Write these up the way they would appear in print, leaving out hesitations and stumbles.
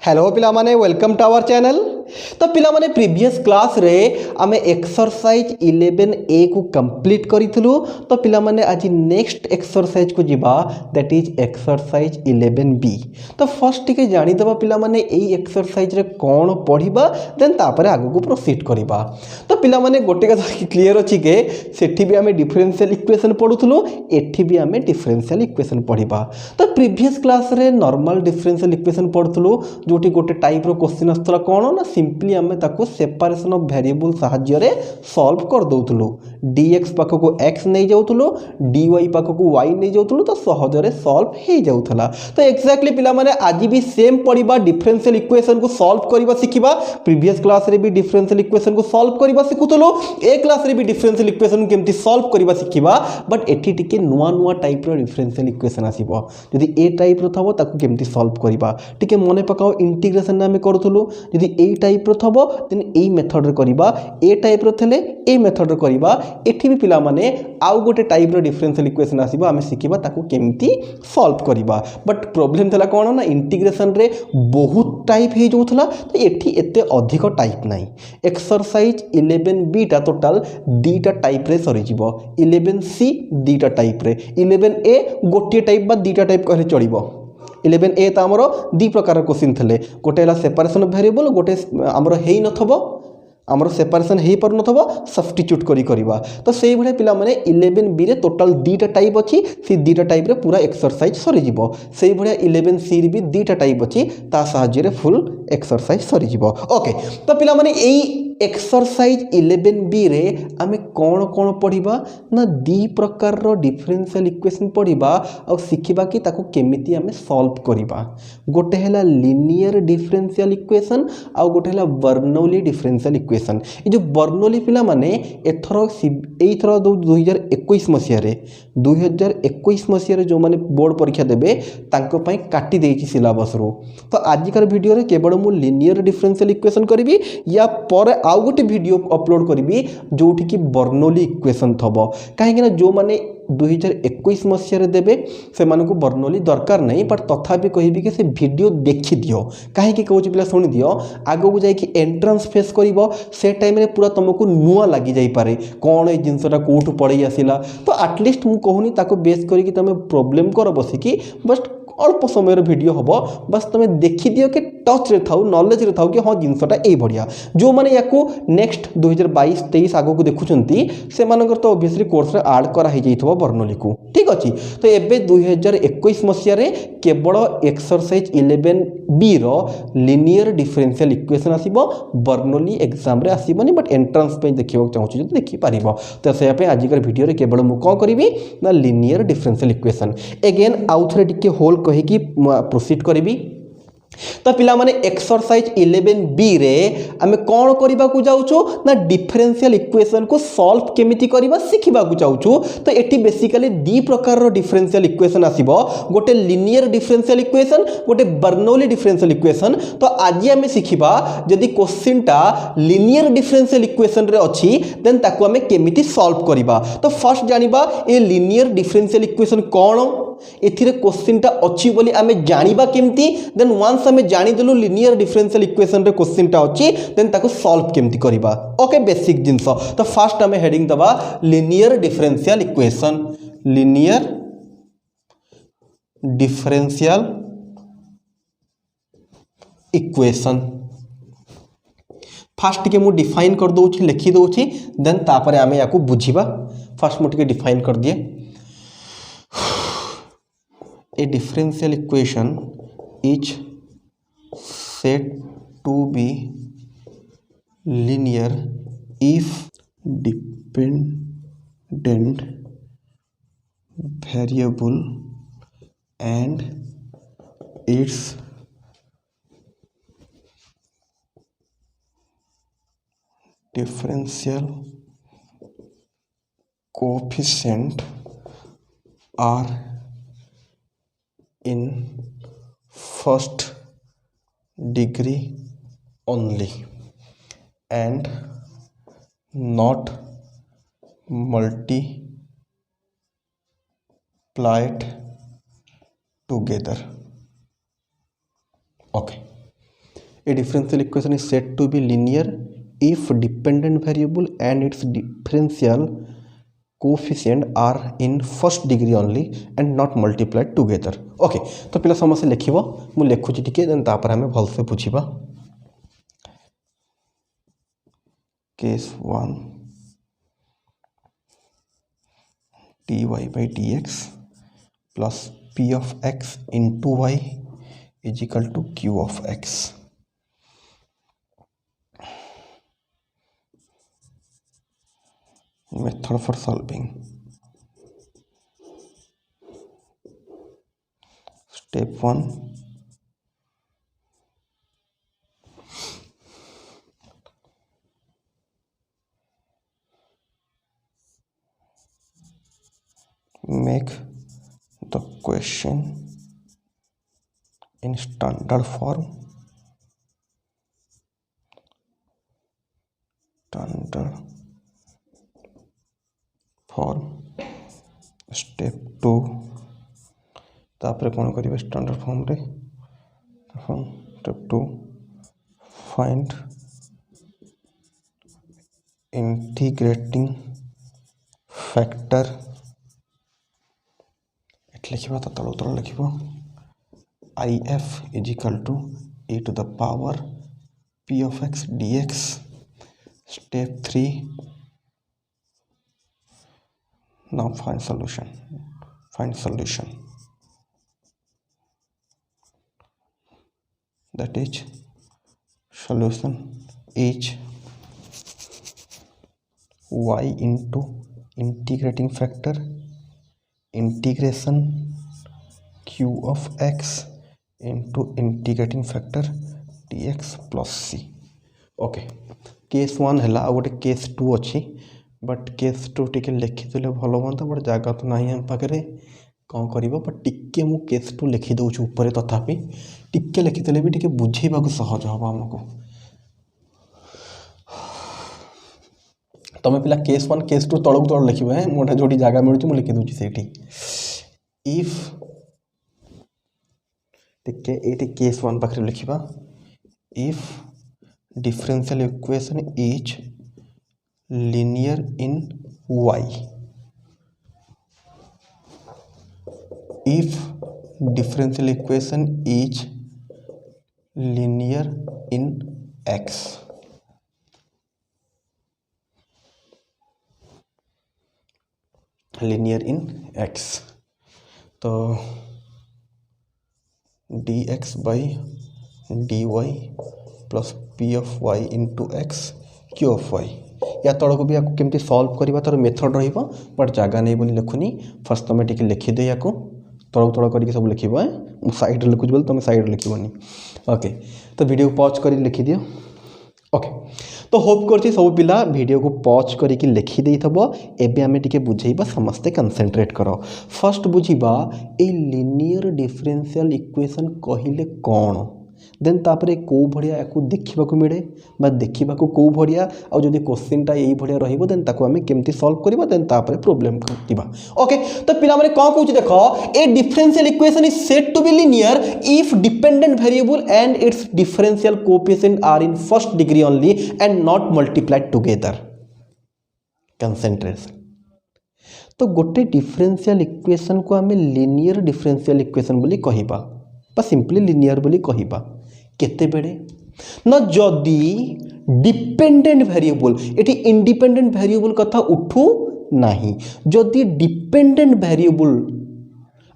Hello पिला माने welcome to our channel. तो पिला माने प्रीवियस क्लास रे आमे एक्सरसाइज 11A को कंप्लीट करिथलु। तो पिला माने आज नेक्स्ट एक्सरसाइज को जिबा दैट इज एक्सरसाइज 11B। तो फर्स्ट टिके जानि दबा पिला माने एई एक्सरसाइज रे कोन पढिबा देन तापरे आगु को प्रोसीड करिबा। तो पिला माने गोटे कथा क्लियर अछि के सेठी भी आमे डिफरेंशियल इक्वेशन पढुथलु, एठी भी आमे डिफरेंशियल इक्वेशन पढिबा। तो प्रीवियस क्लास रे नॉर्मल डिफरेंशियल इक्वेशन पढुथलु जोटी गोटे टाइप रो क्वेश्चन आस्तला कोन ना सिंपली आमे ताको सेपरेशन ऑफ वेरिएबल सहाय्य रे सॉल्व कर दउथलु। dx पाखो को x नै जाउथलु, dy पाखो को y नै जाउथलु, तो सहज रे सॉल्व हे जाउथला। तो एक्जेक्टली पिला माने आज भी सेम पढिबा, डिफरेंशियल इक्वेशन को सॉल्व करिबा सिखिबा। प्रीवियस क्लास रे भी डिफरेंशियल इक्वेशन को सॉल्व करिबा सिखुथलु, ए क्लास रे भी डिफरेंशियल इक्वेशन केमती सॉल्व करिबा सिखिबा। बट एठी टिके नुवा नुवा टाइप रो डिफरेंशियल इक्वेशन आसीबो। जदि ए टाइप रो थबो ताको केमती सॉल्व करिबा टिके मने पकाओ। इंटीग्रेशन आमे करूथलु, जदि ए टाइप रो थबो देन ए मेथड रे करिबा, ए टाइप रो थले ए मेथड रे करिबा। एठी भी पिला माने आउ गोटे टाइप रो डिफरेंशियल इक्वेशन आसीबो, आमे सिखिबा ताको केमती सॉल्व करिबा। बट प्रॉब्लम थला कोन ना इंटीग्रेशन रे बहुत टाइप हे जोथला, तो एठी एते अधिक टाइप नाही। एक्सरसाइज 11B टा टोटल दीटा टाइप रे सरी जिवो, 11C दीटा टाइप रे, 11A गोटे टाइप बा दीटा टाइप कहले चलिबो। 11A तो आमर दी प्रकार क्वेश्चन थे, गोटे है सेपरेशन ऑफ वेरिएबल, गोटे आमर हेई नथबो, आमर सेपरेशन हेई पर नथबो, सब्स्टिट्यूट करी करबा। तो सेही भले पिला माने 11B रे टोटल दीटा टाइप अछि, से दीटा टाइप रे पूरा एक्सरसाइज सरी जिवो। सेही भले 11C रे भी दीटा टाइप अछि, ता सहाय्य रे फुल एक्सरसाइज सरी जिवो। ओके, तो पिला माने एई एक्सरसाइज 11B रे आमे कोन कोन पढिबा ना दी प्रकार रो डिफरेंशियल इक्वेशन पढिबा और सिखिबा कि ताको केमिति आमे सॉल्व करिबा। गोटे हैला लीनियर डिफरेंशियल इक्वेशन और गोटे हैला बर्नौली डिफरेंशियल इक्वेशन। ए जो बर्नौली पिला माने एथरो 2021 मसिया रे 2021 मसिया रे जो माने बोर्ड परीक्षा देबे तांको पई काटी देछि सिलेबस रो। तो आजिकार वीडियो रे केवल मु लीनियर डिफरेंशियल इक्वेशन करिवि, या पर आउ गोटे वीडियो अपलोड करी जोठी कि बर्नौली इक्वेशन थबो। कहीं जो माने 2021 मसीह देवे से मानकु बर्नौली दरकार नहीं, बट तथापि कहबी कि से वीडियो देखि दियो। कहीं कहूँ पिला शुणी दियो, आगो को जाकि एंट्रांस फेस करिवो से टाइम रे पूरा तुमको नुआ लगी जाई पारे कौन ए जिनसटा कोठु पड़े आसिला। तो एटलिस्ट मु कहूनी ताको बेस करी तुम प्रॉब्लम कर बसिकी बस अल्प समय वीडियो हम, बस तुम देखी दियो कि टच रे थाउ, नॉलेज रे थाउ कि हाँ जिनसटा ए बढ़िया। जो माने याकू नेक्स्ट 2022-23 आगो को देखुचंती से मानकर तो ऑब्वियसली कोर्स रे ऐड करा ही जाइथबो बर्नौली को, ठीक अछि। तो एबे 2021 मसिया रे केवल एक्सरसाइज 11B रो लीनियर डिफरेंशियल इक्वेशन आसीबो, बर्नौली एग्जाम रे आसीबोनी, बट एंट्रांस पे देखिबो चाहूछु जदि देखि पारिबो। तो से पे आजिकर वीडियो रे केवल मु कोन करिवि ना लीनियर डिफरेंशियल इक्वेशन अगेन आउ थरे टिके होल कहि कि प्रोसीड करिवि। तो पिला माने एक्सरसाइज 11B रे आमे कोन करिबा को जाउछु ना डिफरेंशियल इक्वेशन को सॉल्व केमिति करिबा सिखिबा को चाहूछु। तो एटी बेसिकली दी प्रकार रो डिफरेंशियल इक्वेशन आसीबो, गोटे लीनियर डिफरेंशियल इक्वेशन, गोटे बर्नौली डिफरेंशियल इक्वेशन। तो आज आमे सिखिबा जदि क्वेश्चन टा लीनियर डिफरेंशियल इक्वेशन रे अछि देन ताको आमे केमिति सॉल्व करिबा। तो फर्स्ट जानिबा ए लीनियर डिफरेंशियल इक्वेशन कोन, एथिरे क्वेश्चन टा अछि बोली आमे जानिबा केमती। देन वंस आमे जानि देलु लीनियर डिफरेंशियल इक्वेशन रे क्वेश्चन टा अछि देन ताको सॉल्व केमती करिबा। ओके, बेसिक जिंस। तो फर्स्ट आमे हेडिंग दबा linear differential equation, linear differential equation. First के मु डिफाइन कर दउछि, लिखि दउछि, देन तापरे आमे याकू बुझिबा। फर्स्ट मु टिके डिफाइन कर दिए। A differential equation is said to be linear if dependent variable and its differential coefficient are in first degree only and not multiplied together. Okay, A differential equation is said to be linear if dependent variable and its differential coefficient are in first degree only and not multiplied together. Okay तो पिला समस्या लिखिबो मु लिखुची टिके then तापर हमें भल से बुझिबा. Case 1 dy by dx plus p of x into y is equal to q of x. Method for solving. Step 1, make the question in standard form. Step 2 तापर कौन करिए स्टैंडर्ड फॉर्म रे. स्टेप 2 फाइंड इंटीग्रेटिंग फैक्टर लिखा तो तल उत्तर लिख IF is equal to e to the power p of x dx. Step 3 now find solution. That is solution is y into integrating factor integration q of x into integrating factor dx plus c. Okay case 1 है आ गोटे case 2 अच्छी but case 2 टिके लिखिदेले भल हाँ but जगह तो ना हम पाखे कौन कर बट टिके मु केस 2 लिखिदे ऊपर तथापि टिके लिखिदेले भी टिके बुझेबा सहज हम आमको. तुम पिला केस 1 केस 2 तलू तल लिखे मोटा जो जगह मिलूँ मुझे लिखिदे से इफ टिके ये केस 1 पाखे लिखा if differential equation is linear in y. If differential equation is linear in x. Linear in x. तो dx by dy plus p of y into x q of y या तौर को भी आपको केमती सॉल्व करवा तार मेथड रहिबो बट जगह नहीं बोली लिखुनी. फर्स्ट तुम टिके लिखिदे या तौर तौर करके सब लिख साइड लिखुच बोले तुम साइड लिखनी. ओके तो वीडियो पॉज कर लिखि दियो. ओके तो होप करछि सब पिला वीडियो को पॉज करके लिखिदे थबो. एबे आमे टिके बुझेइबा समस्ते कंसंट्रेट करो. फर्स्ट बुझिबा ए लिनियर डिफरेंशियल इक्वेशन कहिले कोन देन तापरे को भड़िया या देखा मिले देखा कौ भड़िया आउ जदि क्वेश्चनटा यही भड़िया रहिबो देन ताको आमे केमती सॉल्व करबा देन तापरे प्रॉब्लम करतिबा. ओके तो पिला माने कोन कहूची देखो a differential equation is said to be linear if dependent variable and its differential coefficient are in first degree only and not multiplied together. Concentration तो गोटे डिफरेंशियल इक्वेशन को आमे लिनियर डिफरेंशियल इक्वेशन बोली कहिबा बा सिंपली लिनियर बोली कहिबा केते बेडे न जदि dependent variable eighty independent variable कथा उठू नाही. जदि डिपेंडेंट वेरिएबल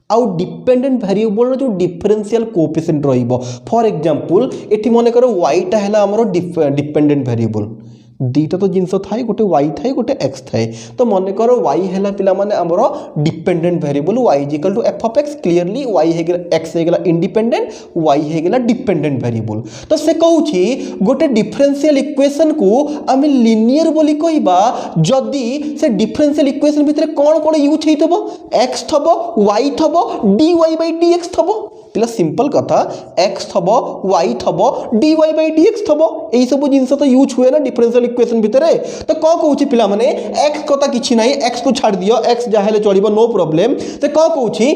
आउ डिपेंडेंट वेरिएबल जो डिफरेंशियल कोएफिशिएंट रहिबो. फॉर एग्जांपल एटी मने करो y टा हैला हमरो डिपेंडेंट वेरिएबल दीटा तो जिनस थाए गोटे y थाए गोटे x थाए. तो मन कर y है पिला माने हमरो dependent variable y is equal to f of x. Clearly y हे गेला x हे गेला इंडिपेंडेंट y हे गेला डिपेंडेंट वेरिएबल. तो से कहूची गोटे डिफरेंशियल इक्वेशन को आमे लिनियर बोली कहबा जदी से डिफरेंशियल इक्वेशन भितर कोन कोन यूज हेतबो x थबो y थबो dy by dx थबो. पिला सिंपल कथा x थबो y थबो dy by dx थबो. एई सब जिंस तो यूज हुए ना डिफरेंशियल इक्वेशन भितर. तो कौन कहूची पिला माने x कथा किछि नाही x को छाड़ दियो x जाहेले चलिबो नो प्रॉब्लम. तो कौन कहूची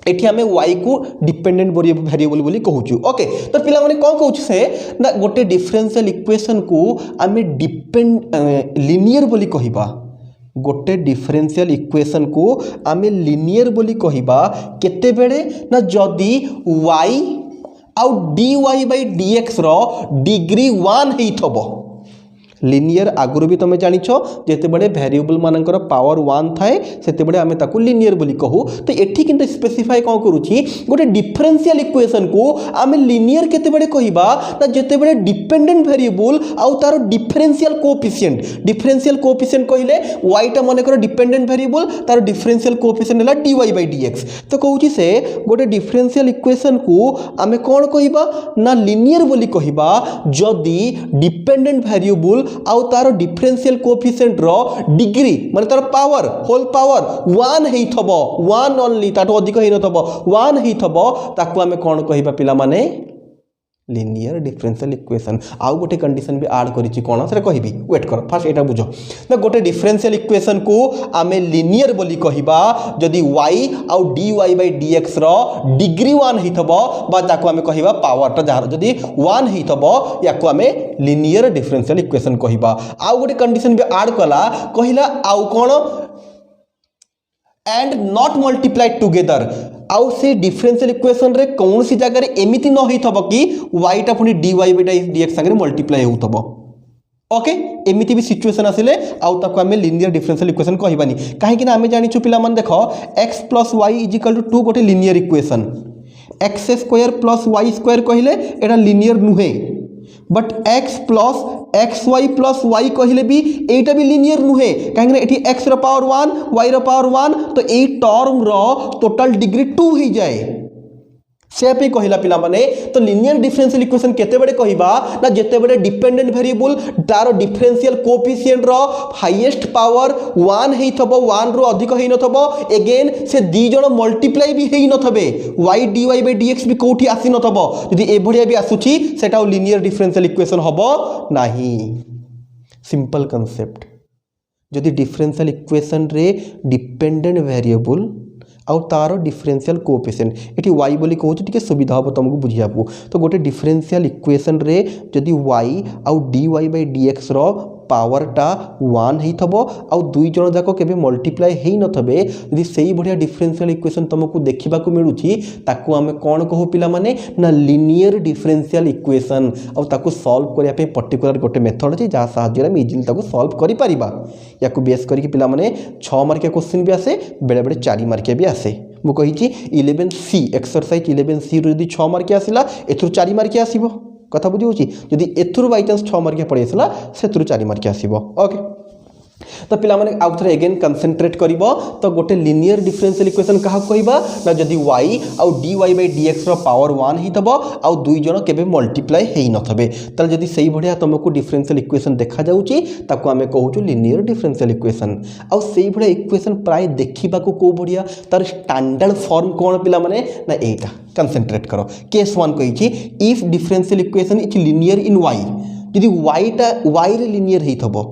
एठी आमे y को डिपेंडेंट वेरिएबल बोली कहूछु। ओके तो पिला माने कोन कहूछु से ना गोटे डिफरेंशियल इक्वेशन को आमे लीनियर बोली कहिबा। गोटे डिफरेंशियल इक्वेशन को आमे लीनियर बोली कहिबा केते बेले ना जदी y आउ dy by dx रो डिग्री 1 हेइथबो। लीनियर आगुरु भी तुम जानिछ जेते बड़े वेरिएबल मानकर पावर 1 थाए सेते बड़े आमे ताकू लीनियर बोली कहू। तो एठी किंतु स्पेसिफाई कोन करूची गोटे डिफरेंशियल इक्वेशन को आमे लीनियर केते बड़े कहिबा ना जेते बड़े डिपेंडेंट वेरिएबल आउ तार डिफरेंशियल कोएफिशिएंट कहिले y टा माने कर डिपेंडेंट वेरिएबल तार डिफरेंशियल कोएफिशिएंट हला dy by dx। तो कहूची से गोटे डिफरेंशियल इक्वेशन को आमे कोन कहिबा ना लीनियर बोली कहिबा जदी डिपेंडेंट वेरिएबल आउ तार डिफरेंशियल कोएफिशिएंट रो डिग्री माने तार पावर होल पावर 1 हेइथबो 1 ओनली ताटो अधिक हेइ नथबो 1 हेइथबो ताकू आमे कोन कहिबा पिला माने लीनियर डिफरेंशियल इक्वेशन। आउ गोटे कंडीशन भी ऐड करिछि कोन से कहिबी वेट कर फर्स्ट एटा बुझो ना गोटे डिफरेंशियल इक्वेशन को आमे लीनियर बोली कहिबा जदी y आउ dy by dx रो डिग्री 1 हेइथबो बा ताकू आमे कहिबा पावर ता जार जदी 1 हेइथबो याकू आमे लीनियर डिफरेंशियल इक्वेशन कहिबा। आउ गोटे कंडीशन भी ऐड कला कहिला आउ cone and not multiplied together. आउ से डिफरेंशियल इक्वेशन रे कौन सी जगह रे एमिति न होइथबो कि y टा पुनी dy by dx संगे मल्टीप्लाई होउथबो। ओके एमिति भी सिचुएशन आसिले आउ ताको आमे लीनियर डिफरेंशियल इक्वेशन कहिबानी काहे कि ना आमे जानिछु पिला मन देखो x + y = 2 गोटे लीनियर इक्वेशन x² + y² कहिले एटा लीनियर नुहे बट x + xy + y कहिले भी एटा भी लीनियर नुहे काहे कि एठी x रो पावर 1 y रो पावर 1 तो ए टर्म रो टोटल डिग्री 2 ही जाए से पे कहिला पिला माने। तो लीनियर डिफरेंशियल इक्वेशन केते बडे कहिबा ना जेते बडे डिपेंडेंट वेरिएबल तारो डिफरेंशियल कोएफिशिएंट रो हाईएस्ट पावर 1 हेइथबो 1 रो अधिक हेइ नथबो अगेन से दी जण मल्टीप्लाई भी हेइ नथबे y dy by dx भी कोठी आसी नथबो जदी ए भडिया भी आसुची सेटा लीनियर डिफरेंशियल इक्वेशन हबो नाही। सिंपल कांसेप्ट जदी डिफरेंशियल इक्वेशन रे डिपेंडेंट वेरिएबल आउ तार डिफरेंशियल कोएफिशिएंट एटी y बोली कहू टिके सुविधा हो तुमको बुझियाबू। तो गोटे डिफरेंशियल इक्वेशन रे जदी y आउ dy by dx रो पावर टा 1 हेइथबो आउ दुई जण जाको केबे मल्टीप्लाई हेइ नथबे यदि सेही बढ़िया डिफरेंशियल इक्वेशन तुमको देखिबा को मिलुची ताकू आमे कोन कहू पिला माने ना लीनियर डिफरेंशियल इक्वेशन। आउ ताकू सॉल्व करिया पे पर्टिकुलर गोटे मेथड अछि जा सहायता रे इजीली ताकू सॉल्व करि परिबा। याकू बेस करी कि पिला माने 6 मार्किया क्वेश्चन भी आसे बेले बेले 4 मार्किया भी आसे। मु कहिची 11C एक्सरसाइज 11C रो यदि 6 मार्किया आसिला एथुर 4 मार्किया आसीबो कथा बुझी होची जदि एथुर बाय चांस 6 मार्किया पड़े आसला सेथुर 4 मार्किया आसीबो। ओके तो पिला माने आउ थरे अगेन कंसंट्रेट करिवो। तो गोटे लीनियर डिफरेंशियल इक्वेशन कहा कहबा ना जदि y आउ dy by dx रो पावर 1 हितबो आउ दुई जण केबे मल्टीप्लाई हेइ नथबे तल जदि सही बढ़िया तुमको डिफरेंशियल इक्वेशन देखा जाउची ताको आमे कहूछु लीनियर डिफरेंशियल इक्वेशन। आउ सही बढ़िया इक्वेशन प्राय देखिबा को को बढ़िया तार स्टैंडर्ड फॉर्म कोन पिला माने ना एटा कंसंट्रेट करो। केस 1 कहिची if differential equation is linear in y जदि y टा y रे लीनियर हेइथबो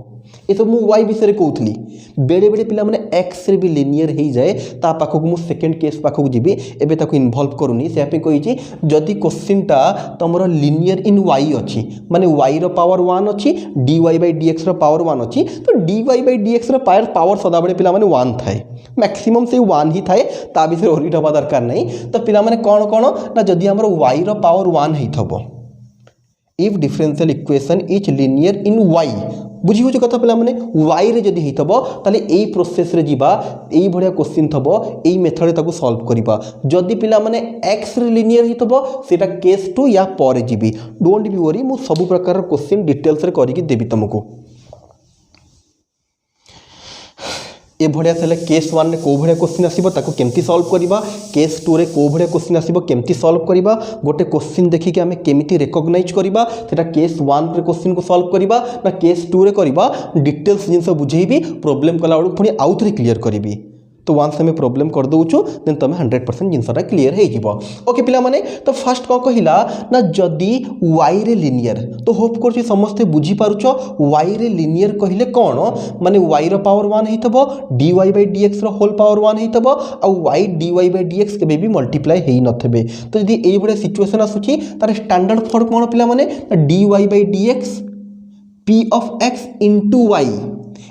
ये सब मु y विषय कहूली बेड़े बेड़े पिला माने x रे भी लीनियर हो जाए ता पाखक मु सेकंड केस पाखक जीबी एबे ताको इन्वॉल्व करूनी से पे कहिची जदी क्वेश्चन टा तमरो लीनियर इन y अछि माने y रो पावर 1 अछि dy by dx रो पावर 1 अछि तो dy by dx रो पावर सदा बेड़े पिला माने 1 थाए मैक्सिमम से 1 ही थाए ता विषय ओरिट होबा दरकार नै। तो पिला माने कोन कोन ना जदी हमरो y रो पावर 1 हेइथबो if differential equation is linear in y बुझी हो कथा पिला माने y रे जदी हितबो ताले एई प्रोसेस रे जीबा एई भडिया क्वेश्चन थबो एई मेथड ताको सॉल्व करिबा। जदी पिला माने x रे लीनियर हितबो सेटा केस 2 या पर जीबी डोंट बी वरी मु सब प्रकार क्वेश्चन डिटेल्स रे करिकि देबी तुमको। ए भडिया सेले केस 1 रे को भडिया क्वेश्चन आसीबो ताको केमती सॉल्व करिबा केस 2 रे को भडिया क्वेश्चन आसीबो केमती सॉल्व करिबा गोटे क्वेश्चन देखि कि हमें केमिति रिकॉग्नाइज करिबा सेटा केस 1 रे क्वेश्चन को सॉल्व करिबा ना केस 2 रे करिबा डिटेल्स जिंस बुझेबी प्रॉब्लम कला बडू पुनी आउथरे क्लियर करिबी। तो वन्स आम प्रोब्लेम कर दूचु देन तुम 100% जिनसा क्लीयर हो ओके पिला माने तो फर्स्ट कौन कहला ना जदि वाई रे लिनियर तो होप कर समस्ते बुझी पारुछ वाई रे लिनियर कहले कौन माने Y row power 1 होइतबो dy by dx row whole power 1 होइतबो uh y dy by dx केबे भी मल्टीप्लाई हेई नथबे तो जदि एई बडे सिचुएशन आसुची तार स्टैंडर्ड फॉर्म कोन पिला माने dy by dx p of x into y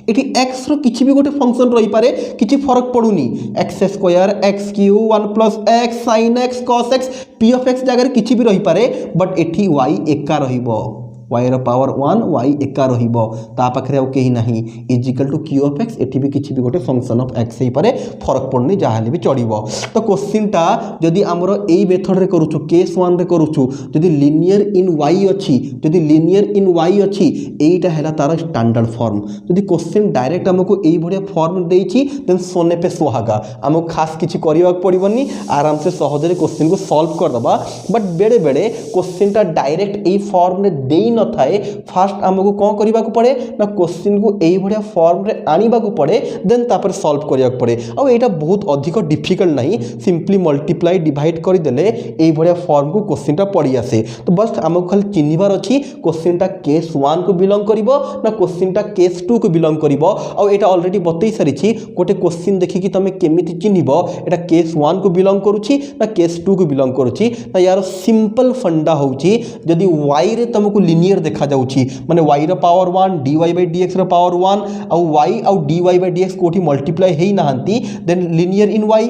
इटी x रो किछि भी गोटे फंक्शन रही पारे किछि फरक पडुनी x square x cube 1 plus x sin x cos x p of x जगह किछि भी रही पारे बट एठी y एका रहिबो y रो पावर 1 y एका रहिबो ता पाखरे आउ केही नाही is equal to q of x एठी भी किछि भी गोटे फंक्शन ऑफ x ही पारे फरक पडनी जाहाले भी चढिबो तो क्वेश्चन टा जदि हमरो एई मेथड रे करूछु केस 1 रे करूछु जदि लिनियर इन y अछि जदि लिनियर इन y अछि एईटा हैला तार स्टैंडर्ड फॉर्म जदि क्वेश्चन डायरेक्ट हमको एई भडिया फॉर्म देइछि देन सोने पे सुहागा हमको खास किछि करिवा पडिबनी आराम से सहज रे क्वेश्चन को सॉल्व कर दबा बट बेडे बेडे क्वेश्चन टा डायरेक्ट एई फॉर्म रे देई न थाए फास्ट हमको कौन करबा को पड़े ना क्वेश्चन को एई भडिया फॉर्म रे आनिबा को पड़े देन तापर सॉल्व करिया को पड़े आ एटा बहुत अधिक डिफिकल्ट नहीं सिंपली मल्टीप्लाई डिवाइड कर देले एई भडिया फॉर्म को क्वेश्चन टा पड़ी आसे तो बस हमको खाली चिन्हिबार अछि क्वेश्चन टा केस 1 को बिलोंग करिवो ना क्वेश्चन टा केस 2 को बिलोंग करिवो आ एटा ऑलरेडी बतई सारिछि गोटे क्वेश्चन देखि कि तमे केमिति चिन्हिबो एटा केस 1 को बिलोंग करूछि ना केस 2 को बिलोंग करूछि ना यार सिंपल फंडा होउछि जदि y रे तुमको लिनियर देखा जाउछि माने y रो पावर 1 dy बाय dx रो power 1 uh y uh dy by dx कोठी मल्टीप्लाई हेई नाहंती देन लिनियर इन y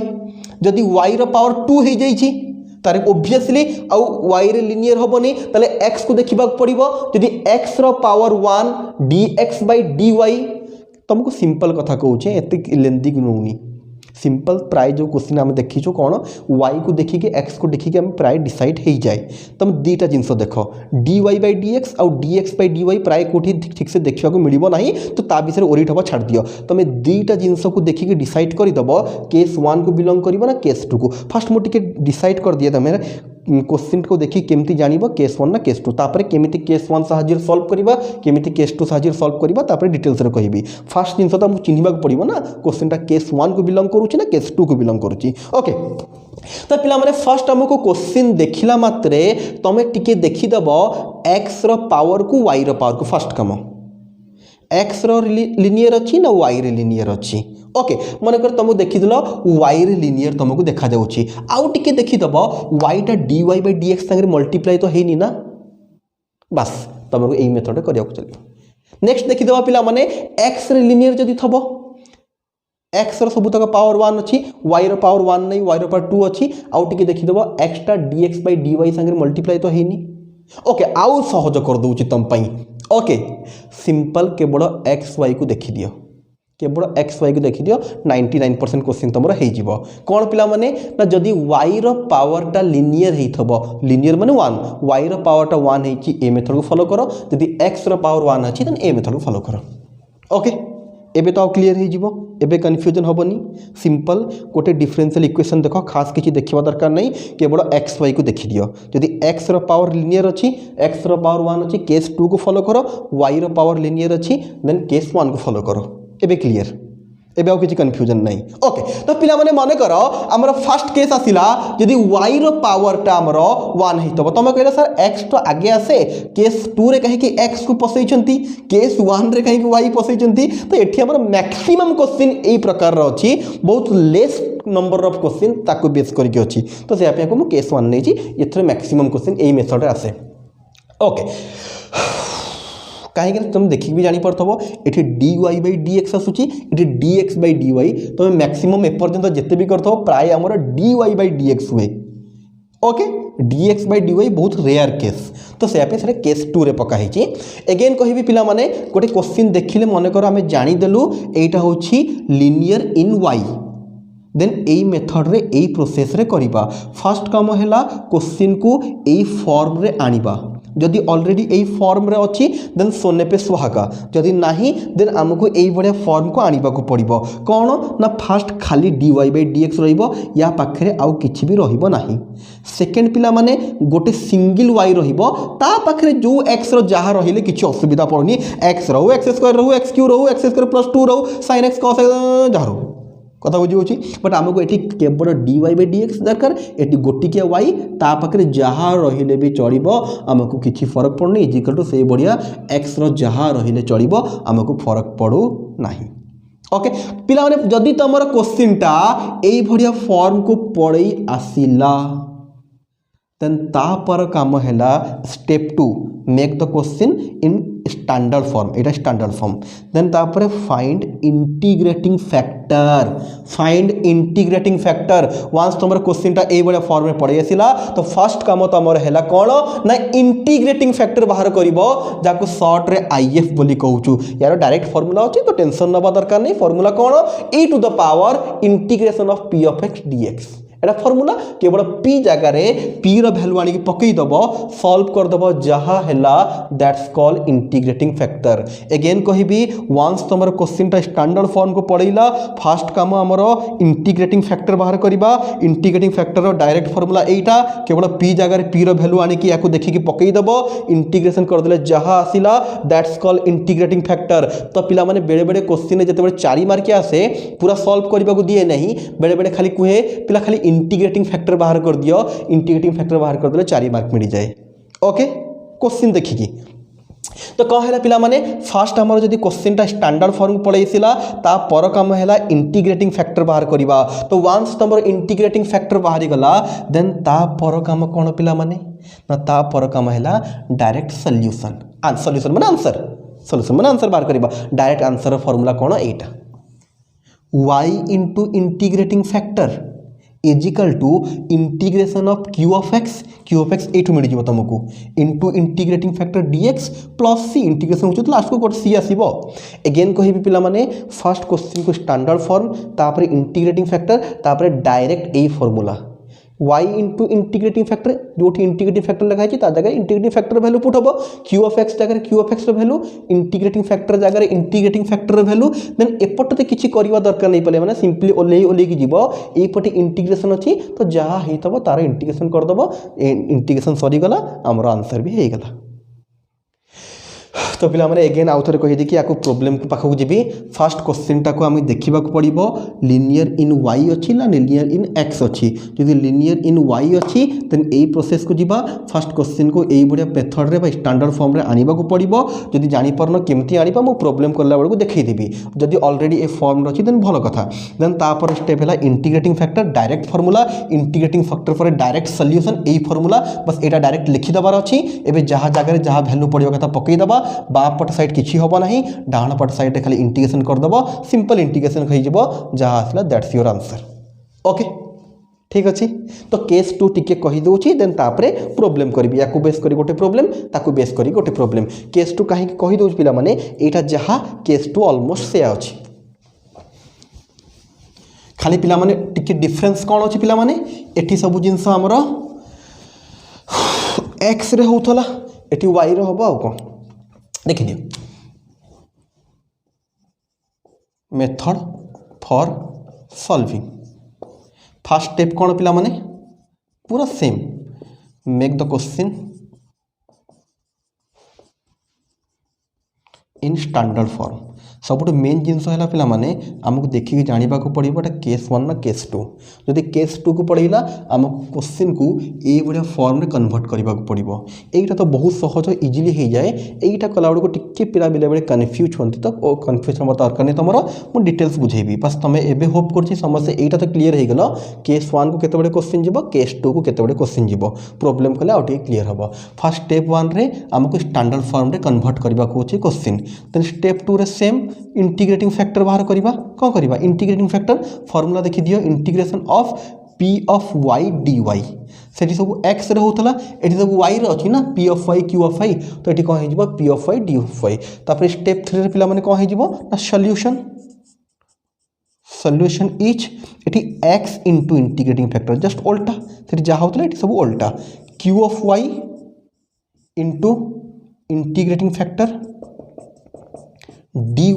जदि y रो पावर 2 हे जाइछि तारे ऑब्वियसली आ y रे लिनियर होबनी तले x को देखिबा पड़िबो जदि x रो पावर 1 dx बाय dy तुमको सिंपल कथा कहूचे एते लेंदी नउनी सिंपल प्राय जो क्वेश्चन आम देखीचु कौन y को देखिके x को देखिके आम प्राय डिसाइड हो जाए तुम दीटा जिनस देख dy बाय dx और dx बाय dy प्राय कोठी ठीक से देखा मिलबो नहीं तो ता विषय ओरिट हवा छाड़ दियो तुम दीटा जिनस को देखिके डिसाइड करदब केस 1 को बिलोंग करिवो ना केस 2 को फास्ट मो टिके डिसाइड कर दिए तुम क्वेश्चन को देखि केमती जानिबो केस 1 ना केस 2 तापर केमिति केस 1 सहाय्य सॉल्व करिबा केमिति केस 2 सहाय्य सॉल्व करिबा तापर डिटेल्स रे कहिबी फास्ट जिनस त हम चिन्हिबा पड़िबो ना क्वेश्चन टा केस 1 को बिलोंग करूची ना केस 2 को बिलोंग करूची ओके तो पिला माने फर्स्ट हमको क्वेश्चन देखिला मात्रे तमे टिके देखि दबो x रो पावर को y रो पावर को फर्स्ट कम x रो लिनियर अछि ना y रे लिनियर अछि ओके मन कर तुम देखी दिल y रे लिनियर तुमको देखा जाउछि आउ टिके देखि दबो y टा dy बाय dx संगे मल्टीप्लाई तो हेनी ना बस तुमको एई मेथड करिया को चलियो नेक्स्ट देखि दबो पिला माने x रे लिनियर जदि थबो x रो सबुतक पावर 1 अछि y रो पावर 1 नै y रो पावर 2 अछि आउ टिके देखि दबो x टा dx बाय dy संगे मल्टीप्लाई तो हेनी ओके आउ सहज कर दूची तुम पई ओके सिंपल केवल एक्स वाई को देखि दियो केवल एक्स वाई को देखि दियो 99% क्वेश्चन तुमरा हे जिवो कोन पिला माने ना जदी y रो पावर टा लिनियर हे थबो लिनियर माने 1 y रो पावर टा 1 हेची ए मेथड को फॉलो करो जदी x रो पावर 1 अछि देन ए मेथड को फॉलो करो ओके एबे तो क्लियर हो जिवो एबे कंफ्यूजन होबनी सिंपल गोटे डिफरेंशियल इक्वेशन देखो खास किछि देखिबा दरकार नहीं केवल एक्स वाई को देखि दियो जदी एक्स रो पावर लिनियर अछि एक्स रो पावर 1 अछि केस 2 को फॉलो करो y रो पावर लिनियर अछि देन केस 1 को फॉलो करो एबे क्लियर एबे आउ किछि कंफ्यूजन नहीं ओके तो पिला माने माने करो हमर फर्स्ट केस आसिला जदी y रो पावर टा हमर 1 हितबो तमे कहले सर x तो आगे आसे केस 2 रे कहि कि x को पसैचंती केस 1 रे कहि कि y पसैचंती तो एठी हमर मैक्सिमम क्वेश्चन एई प्रकार रो अछि बहुत लेस नंबर ऑफ क्वेश्चन ताको बेस करके अछि तो से आपे को मु केस 1 नै छी एथरे मैक्सिमम क्वेश्चन एई मेथड रे आसे ओके कहीं तुम देखिक भी जानी पड़थबो एठी dy बाय dx आसुची एठी dx बाय dy तुम मैक्सिमम ए पर्यंत जत्ते भी करथबो प्राय हमर dy बाय dx हुए ओके dx बाय dy बहुत रेयर केस तो से आपे केस 2 रे पका हिची अगेन कहिबी पिला माने गोटे क्वेश्चन देखिले मन कर हमें जानि देलु एटा होची लिनियर इन y देन एई मेथड रे एई प्रोसेस रे करिबा फर्स्ट काम हैला क्वेश्चन को एई फॉर्म रे आनिबा जदि ऑलरेडी एई फॉर्म रे अछि देन सोने पे सुहागा जदि नाही देन हमको एई बडे फॉर्म को आनिबा को पड़िबो कोन ना फर्स्ट खाली dy बाय dx रहिबो या पाखरे आउ किछि भी रहिबो नाही सेकंड पिला माने गोटे सिंगल y रहिबो ता पाखरे जो x रो जहा रहिले किछि असुविधा पड़नी x रहू x स्क्वायर रहू x क्यूब रहू x स्क्वायर प्लस 2 रहू sin x cos x जहा रहू कथा बुझी बट आमको ये केवल dy बाई dx दरकार ये गोटिकिया y ता पाखे जहाँ रहिले भी चलो आमको किसी फरक पड़नी इजिकल टू से बढ़िया x जहाँ रहिले चलो आमको फरक पड़ू ना ओके पिला माने जदि तुम क्वेश्चन टा यही भाया फॉर्म को पढ़ई आसिला देन तापर काम है step 2 make the question in standard form Etah standard form then तापर फाइंड इंटीग्रेटिंग फैक्टर वंस तुम क्वेश्चन टा ए बड़ा फॉर्म में पढ़ी आसिला तो फर्स्ट काम तुम है कौन ना इंटीग्रेटिंग फैक्टर बाहर करिवो जाको शॉर्ट रे आईएफ बोली कहूचु यार डायरेक्ट फार्मूला अछि तो टेंशन नबा दरकार नहीं फार्मूला कौन e to the power integration of p of x dx एटा फार्मूला केवल p जगह रे p रो वैल्यू आनी पकई दबो सॉल्व कर दबो जहां हैला that's called integrating factor again कहिबी वंस तुमर क्वेश्चन टा स्टैंडर्ड फॉर्म को पढ़ैला फर्स्ट काम हमरो इंटीग्रेटिंग फैक्टर बाहर करिबा इंटीग्रेटिंग फैक्टर रो डायरेक्ट फार्मूला एटा केवल p जगह रे p रो वैल्यू आनी कि याको देखि कि पकई दबो इंटीग्रेशन कर देले जहां आसिला दैट्स कॉल्ड इंटीग्रेटिंग फैक्टर तो पिला माने बेले बेले क्वेश्चन जते बेले 4 मार्क आसे पूरा सॉल्व करबा को दिए नहीं बेले बेले खाली कुहे पिला खाली इंटीग्रेटिंग फैक्टर बाहर कर दियो इंटीग्रेटिंग फैक्टर बाहर कर देले 4 मार्क मिल जाए ओके क्वेश्चन देखिकी तो कौन है पिला माने फास्ट हमर जदि क्वेश्चन टा स्टैंडर्ड फॉर्म पढ़ाईला ता पर काम है इंटीग्रेटिंग फैक्टर बाहर करबा तो वंस तुम इंटीग्रेटिंग फैक्टर बाहरी गला देन ता पर काम कौन पिला माने ना ता पर काम है डायरेक्ट सॉल्यूशन सॉल्यूशन माने आंसर सॉल्यूशन माने आंसर बाहर करबा डायरेक्ट आंसर फार्मूला कौन एटा y into integrating factor is equal to integration of q of x एठू मिल जिवो तुमको into integrating factor dx plus c integration होछ लास्ट को c आसीबो अगेन कहिबी पिला माने फर्स्ट क्वेश्चन को स्टैंडर्ड फॉर्म तापर इंटीग्रेटिंग फैक्टर तापर डायरेक्ट ए formula y into integrating factor जो इंटीग्रेटिंग फैक्टर लगा है जगह इंटीग्रेटिंग फैक्टर वैल्यू पुट हम q ऑफ x जगह q of x value integrating factor जगह इंटीग्रेटिंग फैक्टर वैल्यू देन एपटे किसी करवा दरकार नहीं पड़े मैंने सिंपली ओल्ले जीव एपटे इंटीग्रेशन अच्छी तो जहाँ होता तार इंटीग्रेशन करदेव इंटीग्रेशन सरीगला आमर आंसर भी हो गला तो पिला माने अगेन आउ थे कहीदे कि प्रोब्लेम पाखक जी फास्ट क्वेश्चन टाक आम देखा पड़ो लिनियर इन y अच्छी ना लिनियर इन x अच्छी जदि लिनियर इन y अच्छी देन यही प्रोसेस को जीवा फास्ट क्वेश्चन को यही बढ़िया मेथड रे स्टैंडर्ड फॉर्म रे आनिबा को पड़ो जदि जानिपारन केमती आनिबा मो प्रॉब्लम करला बेलू देखईदेवी जदि ऑलरेडी ए फॉर्म अच्छी देन भल कथा देन तापर स्टेप है integrating factor direct formula integrating factor पर डायरेक्ट सॉल्यूशन यही फार्मूला बस एटा डायरेक्ट लिखिदेबार अच्छी एबे जहाँ जगह जहाँ वैल्यू पड़ो कथा पकईदेबा बापट साइड किसी हम ना डाण पट साइड खाली इंटीग्रेशन करदेव सिंपल इंटीग्रेशन हो जहाँ आसला दैट्स योर आंसर ओके ठीक अच्छे तो केस 2 टिके कहीदे देन तापरे प्रोब्लेम करी या बेस करी गोटे प्रोब्लेम ताकू बेस करी गोटे प्रोब्लेम केस 2 कहीं कहीदे पिला माने एटा जहाँ केस 2 ऑलमोस्ट से अच्छी खाली पिला माने टिके डिफरेंस कौन अच्छी पिला माने एठी सब जिनस आमर एक्स रे होतला एठी वाई रे होबो आ कोन देख दियो method for solving first step कौन पिला माने पूरा same make the question in standard form सब मेन जिनस है पिला माने आमको देखिए जानवा पड़ो केस 1 ना केस 2 जदि केस 2 को पढ़ेला आमको क्वेश्चन को ये बढ़िया फॉर्म रे कन्वर्ट करने पड़ो यहीटा तो बहुत सहज इजिली हो जाए यहीटा कला बेलू टिके पिला बेले बेले कन्फ्यूज होती तो कन्फ्यूज हम दरकार नहीं तुम मुझे डिटेल्स बुझेबी बस तुम एवं होप कर समस्या यहीटा तो क्लीयर हो गल केस 1 को केते क्वेश्चन जीव केस 2 को केते क्वेश्चन जीव प्रॉब्लम कले आउ क्लीयर हम फर्स्ट स्टेप 1 रे आमको स्टैंडर्ड फॉर्म रे कन्वर्ट करने को क्वेश्चन देन स्टेप 2 रे सेम इंटीग्रेटिंग फैक्टर बाहर करवा कौन करवा इंटीग्रेटिंग फैक्टर फार्मूला देखि दियो integration of p of y dy सेठी सब x रे होतला एठी सब y रे अछि ना p of y q of y तो एठी कोन हे जिवो p of y d of y तापर स्टेप 3 रे पिला माने कोन हे जिवो ना सॉल्यूशन सॉल्यूशन इज एठी x into integrating factor just उल्टा सेठी जा होतला एठी सब उल्टा q of y into integrating factor dy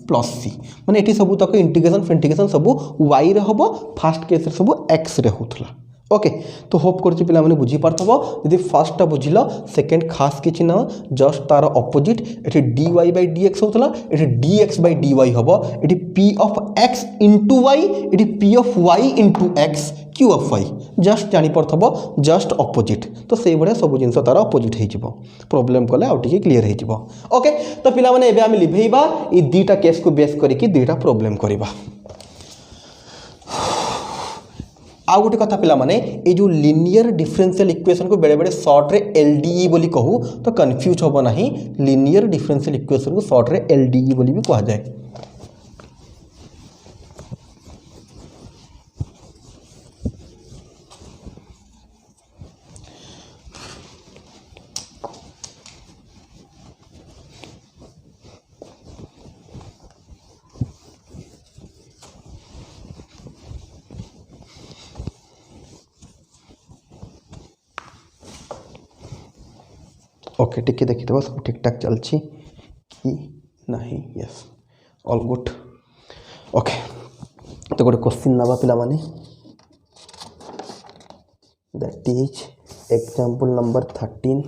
plus C माने एटी सब तक इंटीग्रेशन फेंटीग्रेशन सब y रे हम फास्ट केस रे सब x रे होतला ओके तो होप कर पे बुझी पार्थब यदि फर्स्टा बुझिल सेकेंड खास किसी ना जस्ट तार अपोजिट ये dy बाई dx होता ये dx बाई dy हम ये p of x into y ये p of y into x q of y just जानीपरथब जस्ट अपोजिट तो से भाया सब जिन तार अपोजिट हो प्रोब्लेम कले आउ टे क्लीयर हो ओके तो पिलाने एबे आमे लिभेइबा ई दुईटा केस को बेस करिकी दुईटा प्रोब्लेम करबा आउ गोटे कथा पिला माने ये जो लिनियर डिफरेंशियल इक्वेशन को बेले बेले शॉर्ट रे एलडीई बोली कहू तो कंफ्यूज होबो नाही लिनियर डिफरेंशियल इक्वेशन को शॉर्ट रे एलडीई बोली भी कहा जाए ओके टिके देखी देव सब ठीक ठाक चलची कि नहीं यस ऑल गुड ओके तो गोटे क्वेश्चन नवा पिला माने that is example number 13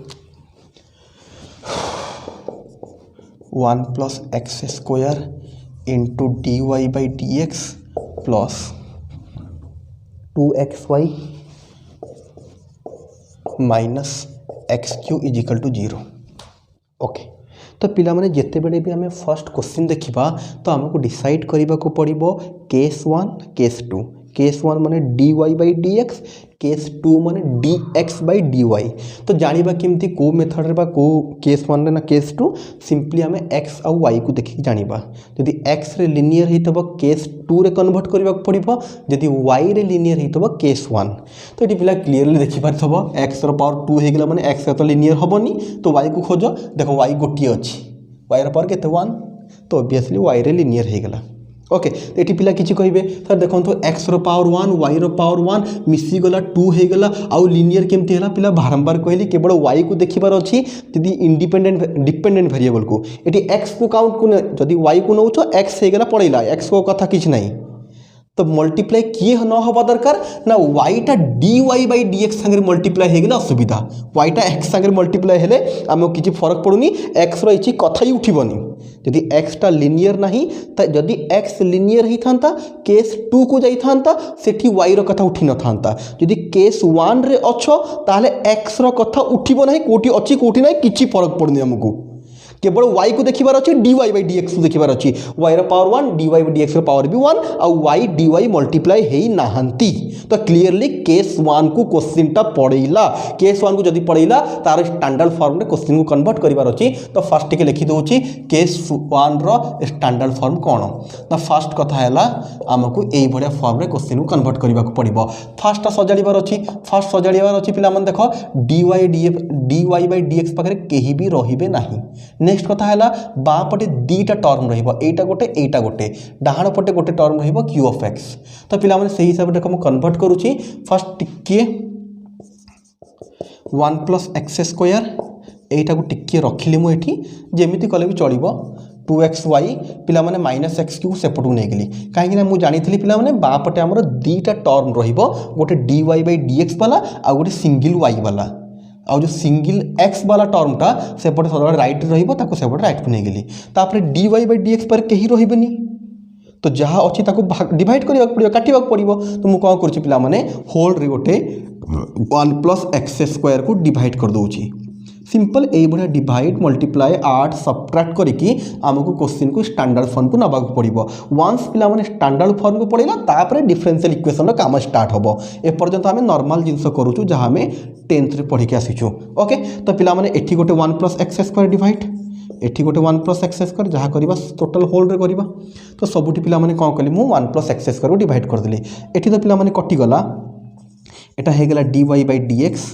1 plus x square into d y by d x plus 2xy minus x cube is equal to 0 okay तो पिला माने जेते बेले भी हमें फर्स्ट क्वेश्चन देखिबा तो हमको डिसाइड करबा को पड़िबो केस 1 केस 1 माने dy बाई dx केस 2 माने dx बाई dy तो जानिबा केमती को मेथड रे बा को केस 1 रे ना केस 2 सिंपली हमें x और y को देखि जानिबा यदि x रे लिनियर हितबो केस 2 रे कन्वर्ट करबा पड़िबो यदि y रे लिनियर हितबो केस 1 तो एटी पिला क्लियरली देखि पारथबो x रो पावर 2 हे गेला माने x तो लिनियर हबोनी तो y को खोजो देखो y गोटी अछि y रो पावर केते 1 तो ऑब्वियसली y रे लिनियर हे गेला ओके तो ये पिला किसी कहे सर देखो तो एक्स रो पावर 1 वाई रो पावर 1 मिसीगला 2 हो गला आउ लिनियर केमती है पिला बारंबार कहली केवल वाई को देखिबार अच्छी यदि इंडिपेंडेंट डिपेंडेंट वेरिएबल को ये एक्स को काउंट को जदि वाई को नौ एक्स हो गला पड़ेगा एक्स को कथा किसी नहीं तो मल्टीप्लाई किए न हवा दरकार ना वाईटा d y by d x सागर मल्टीप्लाई हो गला असुविधा वाईटा एक्स सागर मल्टीप्लाई हेले आमको किसी फरक पड़ुनी एक्स रही कथा ही उठिबनी यदि एक्सटा लिनियर नहीं जदि एक्स लिनियर ही था केस 2 को जाई था सेठी वाई रो कथा उठी न था जदि केस 1 रे अच्छो ताले एक्स रो कथा उठिबो नहीं कोठी अच्छी कोठी नहीं किछि फरक पड़ुनी हमको केवल y को देखिबार अच्छी dy बाई dx को देखिबार अच्छी y रो पावर 1 dy बाई dx रो पावर भी 1 और y dy मल्टीप्लाई हेई नाहंती तो क्लियरली केस 1 को क्वेश्चन टा पड़ेला केस 1 को जदि पड़ेला तार स्टैंडर्ड फॉर्म रे क्वेश्चन को कन्वर्ट करिबार अच्छी तो फर्स्ट के लिखि दोची केस 1 रो स्टैंडर्ड फॉर्म कोन तो फर्स्ट कथा हैला हमको एई बढिया फॉर्म रे क्वेश्चन को कन्वर्ट करबा को पड़िबो फर्स्ट सजाड़ीबार अच्छी फर्स्ट सजाड़ीबार अच्छी पिला मन देखो dy बाई dx पाखरे केही भी रहिबे नाही नेक्स्ट कथा है बाँ पटे दीटा टर्म रहीटा गोटे डाहाण पटे गोटे टर्म रहिबो q ऑफ x तो पिला माने सही हिसाब से कन्वर्ट करूची फर्स्ट टिके 1 प्लस एक्स स्क्वायर एटा को टिके रखिली मु एठी जेमिति कले भी चलिबो 2xy पिला माने माइनस एक्स क्यू सेपटू नहीं गली कहीं मुझे जानी पिला माने बाँ पटे आमर दीटा टर्म रहिबो गोटे dy बाई dx वाला आ गोटे सिंगल y वाला और जो सिंगल एक्स वाला टर्मटा सेपटे सब रईट रहीपटे राइट को नहीं गली तापर dy बाई dx पर कहीं रही तो जहाँ अच्छी डिवाइड करने पड़ो काटा पड़ो तो मुझे कौन कर पिला माने होल रे गोटे 1 प्लस एक्स स्क्वायर को डिवाइड कर दूची सिंपल यही भाया डिवाइड मल्टीप्लाई आठ सबट्रैक्ट करके आमको क्वेश्चन को स्टैंडर्ड फॉर्म को नबाक पड़ो वंस पिला माने स्टैंडर्ड फॉर्म को पड़ेगा तापर डिफरेंशियल इक्वेशन काम स्टार्ट हम एपर्यंत आम नॉर्मल जिनस करूँ जहाँ आम 10th रे पढ़ी आसीचु ओके तो पिला माने एठी गोटे 1 प्लस एक्स स्क्वायर डिवाइड एठी गोटे 1 प्लस एक्स स्क्वायर जहाँ करवा टोटल होल रे करवा तो सबुठी पिला माने कौन कली मु 1 प्लस एक्स स्क्वायर को डिवाइड करदेली एठी तो पिला माने कटिगला एटा हे गेला dy बाई dx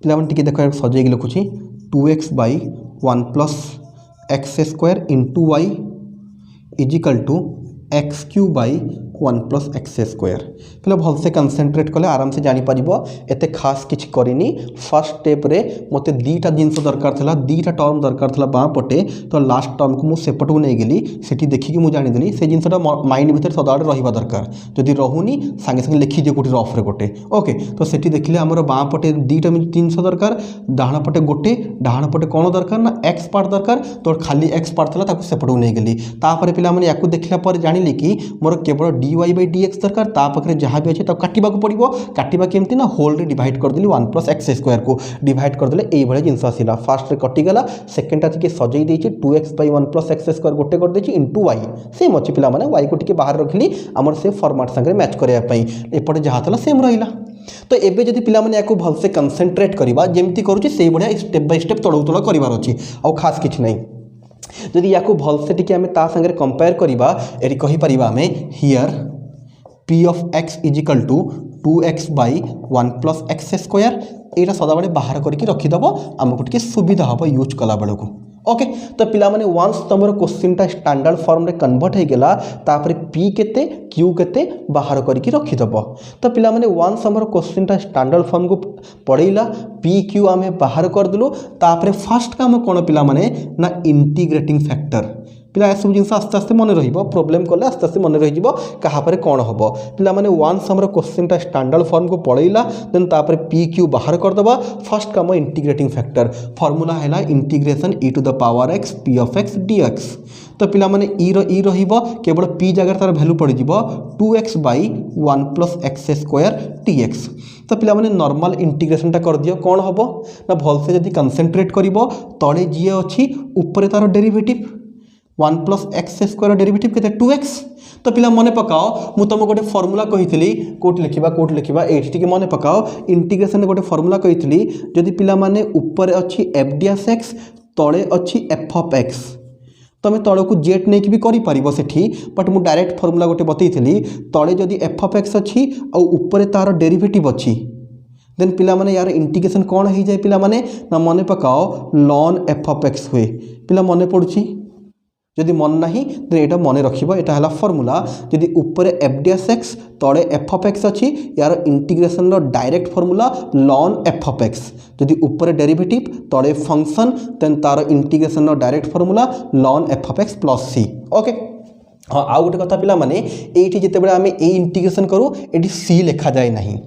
पिला माने टिके देखो सजेगी लिखुची 2x by 1 plus x square into y is equal to x q by one plus x square पिला भलसे कनसेंट्रेट कले आराम से जापर एत खास किसी करनी फर्स्ट स्टेप रे मत दीटा जिनस दरकार था दीटा टर्म दरकार था बाँ पटे तो लास्ट टर्म को मुझे सेपटू नहीं गली से देखिकी मुझे जानीदेली से जिनसा माइंड भितर सदाबे रहा दरकार जदि रोनी सांगे सांगे लिखिदे कौटी रफ्रे गोटे ओके तो सेठी देखिले आमर बाँ पटे दीटा जिनस दरकार डाण पटे गोटे डाण पटे कौन दरकार ना एक्स पार्ट दरकार तो खाली एक्स पार्ट था सेपटू नहीं गली तापर पिला माने याकू देखला पर जानिले कि मोर केवल dy बाई dx दरकार ता पाखरे जहाँ भी अच्छे काटिबा को पड़िबो काटिबा केमती ना होल रे डिवाइड कर देली 1 प्लस एक्स स्क्वायर को डिवाइड कर देले एई भले जिंस आसिला फर्स्ट रे कटि गला सेकंड टिके सजई देछि 2x by 1 plus x square गोटे कर देछि इनटू y सेम अछि पिला माने y को टिके बाहर रखली हमर से फॉर्मेट संगे मैच करया पई एपटे जहाँ तला सेम रहिला तो एबे जदि पिला माने याकू भलसे कंसंट्रेट करबा जेमती करूछि सेई भलिया स्टेप बाय स्टेप तळौ तळ करिवार अछि आ खास किछ नै जदि याकू भलसे टिके आमे ता संगे कंपेयर करबा एरी कहि परिबा आमे here p of x is equal to 2x by 1 plus x square एटा सदाबले बाहर करके रखिदब आमको टिके सुविधा हम यूज कला बेलू ओके तो पिला माने वंस तुम क्वेश्चन टा स्टैंडर्ड फॉर्म रे कन्वर्ट हो गला तापर p केते q केते बाहर करके रखिदब तो पिला माने वंस हमर क्वेश्चन टा स्टैंडर्ड फॉर्म को पढ़ेला p q आमे बाहर कर देलु तापर फर्स्ट काम कोन पिला माने ना इंटीग्रेटिंग फैक्टर पिला ए सब जिनस आस्ते आस्ते मन रहिबो प्रॉब्लम कले आस्ते आस्ते मन रहिबो कहा पर कोन हबो पिला माने वंस हमर क्वेश्चन टा स्टैंडर्ड फॉर्म को पढ़ेला देन तापर p q बाहर कर दबा फर्स्ट काम इंटीग्रेटिंग फैक्टर फार्मूला हैला integration e to the power x p of x dx तो पिला माने ई रहिबो केवल p जगह तार वैल्यू पड़ जिवो 2x by 1 plus x square dx तो पिला माने नॉर्मल इंटीग्रेशन टा कर दियो कौन हबो ना भलसे जदी कंसंट्रेट करिवो तळे जी अछि ऊपर तार derivative 1 plus x square derivative केते 2x तो पिला मने पकाओ मु तुम गोटे फॉर्मूला कहितली कोट लिखिबा एठी टिके मने पकाओ इंटीग्रेशन गोटे फॉर्मूला कहितली जदी पिला माने ऊपर अछि f ds x तळे अछि f of x तुम तल को जेट नहीं भी करि परिबो सेठी बट मु डायरेक्ट फॉर्मूला गोटे बतैथली तळे जदी f of x अछि आ ऊपर तार डेरिवेटिव अछि देन पिला माने यार इंटीग्रेशन कोन हो जाए पिला माने ना मने पकाओ ln f of x हुए पिला मने पड़ुछि जदि मन नहीं तो यहाँ मन रखिबो एटा हला फॉर्मूला जदि ऊपर f ds x तळे f of x अछि यार इंटीग्रेशन रो direct formula ln f of x जदि ऊपर डेरिवेटिव तळे फंक्शन देन तार इंटीग्रेशन रो direct formula ln f of x plus c okay हाँ आउ गोटे कथा पिला माने एठी जेतेबेले आमे ए इंटीग्रेशन करू एठी c लिखा जाए नहीं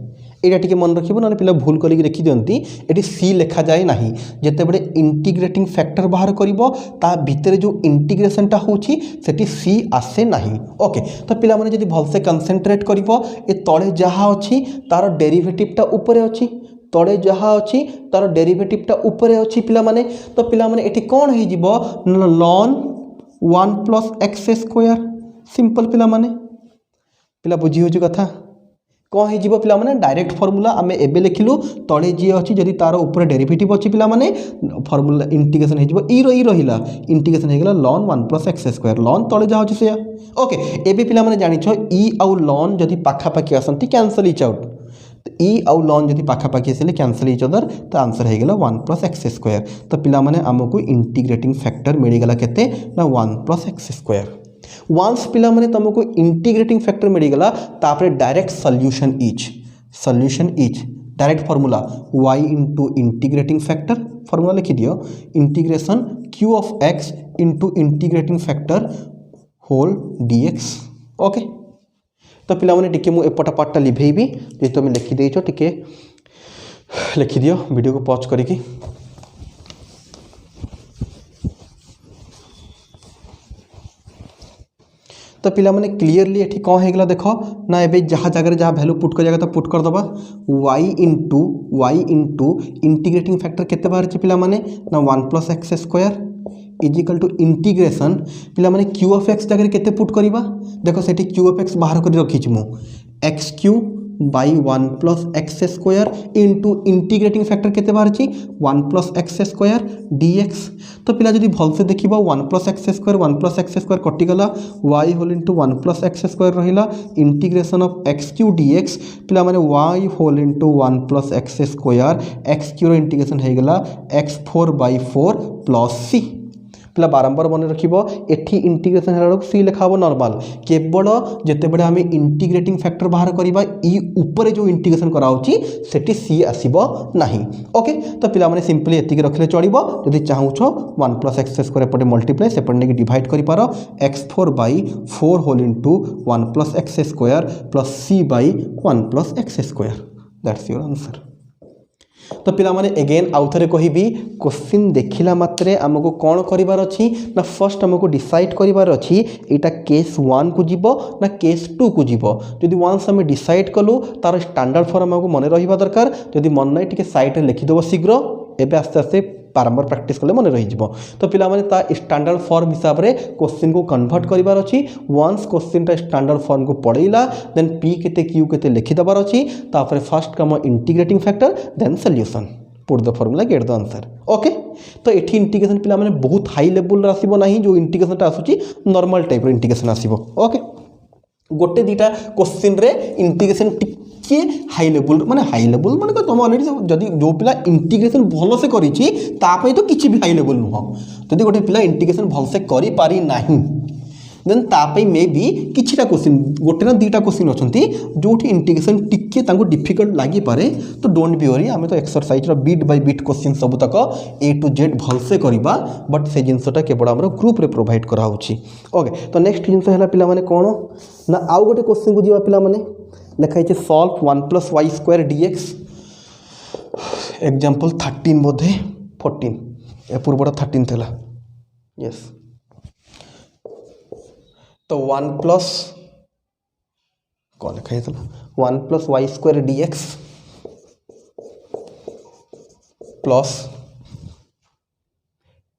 एटा टिके मन रखिबो ना पिला भूल करी लिखि दियंती एटी सी लिखा जाए नाही जेतेबेले इंटीग्रेटिंग फैक्टर बाहर करिवो ता भितरे जो इंटीग्रेशन टा होची सेटी सी आसे नाही ओके तो पिला माने जदी भलसे कंसंट्रेट करिवो ए तळे जहा अछि तार डेरिवेटिव टा ऊपर अछि तळे जहा अछि तार डेरिवेटिव टा ऊपर अछि पिला माने तो पिला माने एटी कोन हे जिवो ln 1 plus x square simple पिला माने पिला बुझी होची कथा कौन हो पिला माने डायरेक्ट फॉर्मूला आम एबे लिखिलु तळे जी अच्छी जदि तार ऊपर डेरिवेटिव अच्छी पिला माने फॉर्मूला इंटीग्रेशन हो ई रहिला इंटीग्रेशन हो गला ln 1 plus x square ln तळे जा अछि से ओके एबे पिला माने जानिछो ई आउ ln जदि पाखा पाखी आसंती कैंसल इच आउट ई आउ ln जदि पाखा पाखी आसिले कैंसल इच अदर तो आंसर हो गला 1 प्लस एक्स स्क्वायर तो पिला माने हमको इंटीग्रेटिंग फैक्टर मिल गला केते ना 1 प्लस एक्स स्क्वायर वंस पिला माने तुमको इंटीग्रेटिंग फैक्टर मिल गला तापर direct solution is direct formula y into integrating factor formula लिखि दियो integration q of x into integrating factor whole dx okay तो पिला माने टिके मु एपटा पार्टटा लिभेबी जे तुम लिखि देइछो टिके लिखि दियो वीडियो को पॉज करिकि तो पिला माने क्लियरली एठी कौन हो गला देखो ना एबे जहाँ जगह जहाँ वैल्यू पुट कर जाएगा तो पुट कर दबा y इंटू इंटीग्रेटिंग फैक्टर केते बाहर छै पिला माने ना 1 plus x square is equal to integration पिला माने q ऑफ x जगह केते पुट करिबा देखो सेठी q ऑफ x बाहर कर रखी छु x q by 1 plus x square into integrating factor केते बाहर छी 1 प्लस एक्स स्क्वायर dx तो पिला जदि भलसे देखिबा 1 प्लस एक्स स्क्वायर कटि गला y whole into 1 plus x square रहिला integration of x cube dx पिला माने y whole into 1 plus x square x cube रो इंटीग्रेशन हे गला x4/4 प्लस c पिला बारंबार मन रखिबो एठी इंटीग्रेशन हेला सी लिखा हो नॉर्मल केवल जेते बेले आमे इंटीग्रेटिंग फैक्टर बाहर करिबा ई ऊपर जो इंटीग्रेशन कराउची सेठी सी आसीबो नाही ओके तो पिला माने सिंपली एतिक रखले चलिबो जदि चाहूछो 1 + x² एपटे मल्टीप्लाई सेपटे नेकी डिवाइड करि पारो x4/4 whole into 1 + x² plus c/1 + x²। That's your answer. तो पिला माने अगेन आउ थरे कहिबी क्वेश्चन देखिला मात्रे हमको कौन करिवार अछि ना फर्स्ट हमको डिसाइड करिवार अछि एटा केस 1 को जीवो ना केस 2 को जीवो। जदि वंस हम डिसाइड कलु तार स्टैंडर्ड फॉर्म हमको मन रहिबा दरकार जदि मन नै टिके साइड रे लिखि देबो शीघ्र एबे आस्ते आस्ते बारंबार प्रैक्टिस कले मन रही जिवो। तो पिला माने ता स्टैंडर्ड फॉर्म हिसाब रे क्वेश्चन को कन्वर्ट करिवार अछि वंस क्वेश्चन ता स्टैंडर्ड फॉर्म को पढैला देन p केते q केते लिखि दबार अछि तापर फर्स्ट कम integrating factor then solution put the formula get the answer okay. तो एठी इंटीग्रेशन पिला माने बहुत हाई लेवल रे आसीबो नाही जो इंटीग्रेशन ता आसुची नॉर्मल टाइप रे इंटीग्रेशन आसीबो ओके। गोटे दीटा क्वेश्चन रे इंटीग्रेशन टिके हाई लेवल माने तुम ऑलरेडी जदि जो पिला इंटीग्रेशन भल से करिछि तापै तो किछि भी हाई लेवल नुह जदि गोटे पिला इंटीग्रेशन भल से करि पारि नाही देन तापै मे बी किछिटा क्वेश्चन गोटे ना दीटा क्वेश्चन अछंती जोठी इंटीग्रेशन टिके तांको डिफिकल्ट लागि पारे तो डोंट बी वरी आमे तो exercise row beat by beat question सब तक ए टू जेड भल से करिबा बट से जिंसटा केवल हमरो ग्रुप रे प्रोवाइड करा होछि ओके। तो नेक्स्ट जिंस हैला पिला माने कोन ना आउ गोटे क्वेश्चन को जीवा पिला माने लिखा है सॉल्व 1 + y² dx एग्जांपल 13 बोधे 14 ए पूर्वटा 13 थला यस। तो 1 + कौन लिखा है 1 + y² dx plus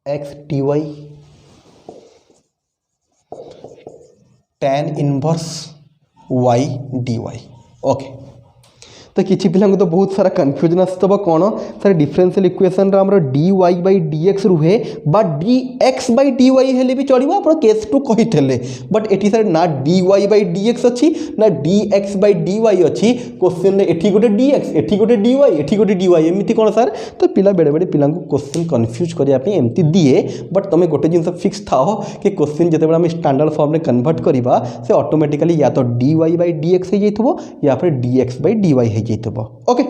x dy tan inverse y dy okay. तो किसी पिला तो बहुत सारा कन्फ्यूजन आसतब कौन सर डिफरेंशियल इक्वेशन रे हमरो dy/dx रुहे बा dx/dy हेले भी चलिबो आपण केस 2 कहिथले बट एठी सर ना dy/dx अछि ना dx/dy अछि क्वेश्चन रे एठी गोटे dx एठी गोटे dy एठी गोटे dy एमिति कोन सर। तो पिला बेडे बेडे पिला को क्वेश्चन कंफ्यूज करिया पे एमिति दिए बट तमे गोटे जिंस फिक्स थाओ कि क्वेश्चन जते बेला हम स्टैंडर्ड फॉर्म रे कन्वर्ट करिबा से ऑटोमेटिकली या तो dy/dx हे जइथबो या फिर dx/dy हे जइथबो ओके।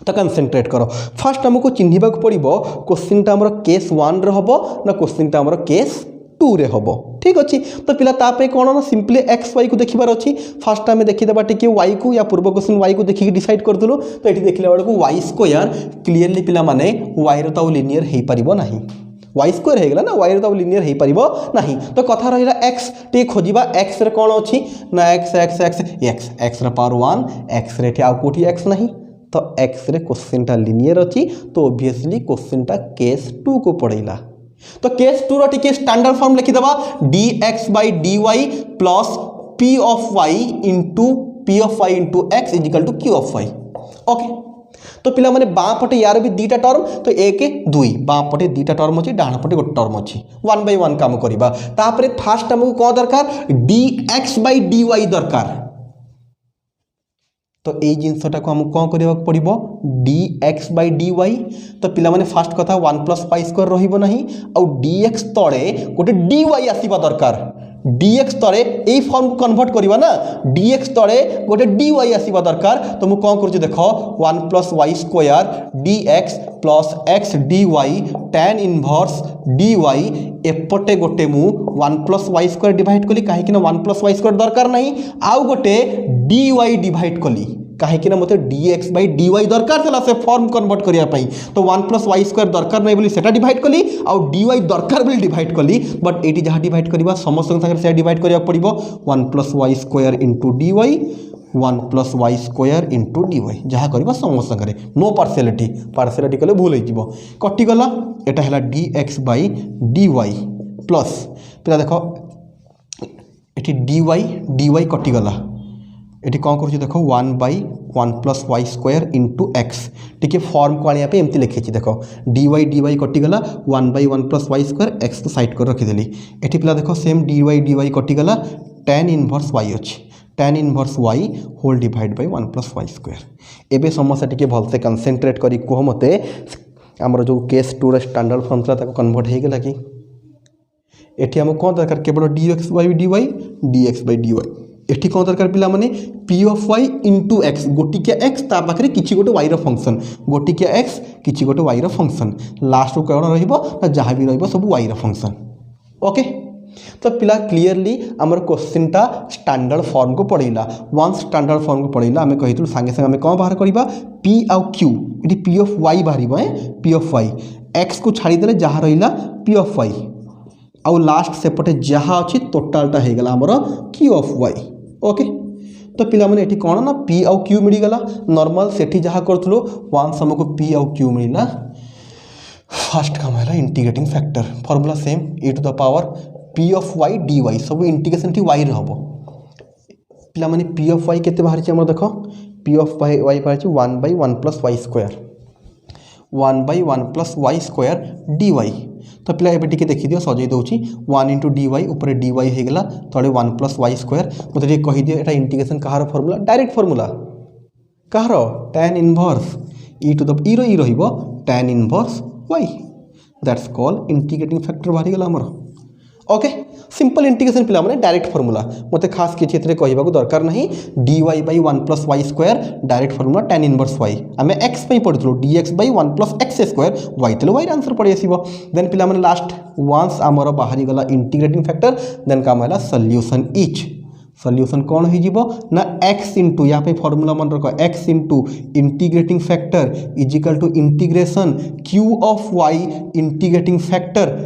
तो कंसंट्रेट करो फर्स्ट हमको चिन्हिबा को पड़िबो क्वेश्चन ता हमरो केस 1 रे हबो ना क्वेश्चन ता हमरो केस 2 रे हबो ठीक अछि। तो पिला तापे कोन ना सिंपली x y को देखिबार अछि फर्स्ट टाइम देखि देबा टिके y को या पूर्व क्वेश्चन y को देखि डिसाइड कर दलो। तो एठी देखिला बेला को y² क्लियरली पिला माने y रे तो लिनियर हे परिबो नाही y² हे गेला ना y रे तो लिनियर हे परिबो नाही। तो कथा रहिला x टे खोजिबा x रे कोन अछि ना x रे पावर 1 x रे आ कोठी x नाही तो x रे क्वेश्चन ता लिनियर अछि तो ऑब्वियसली क्वेश्चन ता केस 2 को पढैला। तो केस 2 रो टिके स्टैंडर्ड फॉर्म लिखि दबा dx/dy plus p of y into x equal to q of y okay. तो पिला माने बाँ पटे यार भी दीटा टर्म तो एक दुई बाँ पटे दीटा टर्म अछि डाण पटे गोटे टर्म अछि 1/1 काम करिबा तापरे फास्ट हमको कोन दरकार dx/dy दरकार। तो ए जिनसटा को हमको कोन करिबा पड़िबो dx/dy। तो पिला माने फास्ट कथा 1 + y² रहिबो नाही और dx तळे गोटे dy आसीबा दरकार dx तळे ए फॉर्म को कन्वर्ट करिबा ना dx तळे गोटे dy आसीबा दरकार। तो मु कोन करछु देखो 1 + y² dx plus x dy tan inverse dy एपटे गोटे मु 1 + y² डिवाइड कली काहे कि ना 1 + y² दरकार नाही आउ गोटे dy डिवाइड कली काहे कि ना मते dx/dy दरकार थला से फॉर्म कन्वर्ट करिया पई। तो 1 + y² दरकार नै बोली सेटा डिवाइड कली आ dy दरकार बोली डिवाइड कली बट एटी जहा डिवाइड करिबा समस्त संगे से डिवाइड करिया पड़िबो 1 + y² * dy 1 + y² * dy जहा करिबा समस्त संगे नो पार्शियलिटी कले भूल होइजिबो कटि गला एटा हला dx/dy प्लस पिला देखो एटी dy कटि गला एटी कौन करूँ देखो 1/1 + y² * x टिके फॉर्म को आनिया पे एमती लिखी देखो dy कटिगला 1/1 + y² x तो साइड कर रखीदेली एटी पिला देखो सेम dy कटिगला tan इनवर्स y अच्छी tan inverse y whole divide by 1 + y²। एबे समस्या टिके भल से कंसंट्रेट करी कह मते हमर जो केस 2 रे स्टैंडर्ड फॉर्म था कन्वर्ट हे गेला कि एठी हम कौन दरकार केवल dx by dy dx by dy एठी कौन दरकार पिला माने p of y into x गोटिकिया x ता पाखरे किछि गोटे y रो फंक्शन गोटिकिया x किछि गोटे y रो फंक्शन लास्ट को कोन रहिबो ना जहां भी रहिबो सब y रो फंक्शन ओके। तो पिला क्लियरली आमर क्वेश्चन टा स्टैंडर्ड फॉर्म को पढ़ेला वंस स्टैंडर्ड फॉर्म को पढ़ेला आमे कहितु संगे संगे आमे कोन बाहर करिबा p uh q इटी p of y बाहरिबो p of y x को छाड़ी देले जहां रहिला p of y आउ लास्ट सेपटे जहाँ अच्छी टोटालटा हो गला आमर q of y ओके। तो पिला माने एठी कोन ना p आउ q मिली गला नॉर्मल सेठी जहाँ करथलो वंस हमको p आउ q मिलिला फर्स्ट काम है integrating factor formula same e to the power p of y dy सब इंटीग्रेशन टी y रे हबो पिला माने p of y केते बाहर छि हमर देखो p of y बाहर छि 1 by 1 plus y square 1 by 1 plus y square dy तो पिला एबे टिके देखि दियो सजै दउची 1 into dy ऊपर dy हे गेला तळे 1 plus y square मते टिके कहि दियो एटा integration Kahar formula direct formula Kahar tan inverse e to the e रहिबो tan inverse y that's called integrating factor बाहर गेला हमर ओके। सिंपल इंटीग्रेशन पिला माने डायरेक्ट फार्मूला मते खास किछि एतरे कहिबा को दरकार नहीं dy by 1 plus y square direct formula tan inverse y हमें x पे पढितलो dx by 1 plus x square y तले y आंसर पड़ी आसीबो देन पिला माने लास्ट वंस हमर बाहरी गला इंटीग्रेटिंग फैक्टर देन काम हैला सॉल्यूशन इच सॉल्यूशन कौन हो जीवो ना x इंटू यहाँ पे फॉर्मूला मन रखो x into integrating factor is equal to integration q of y integrating factor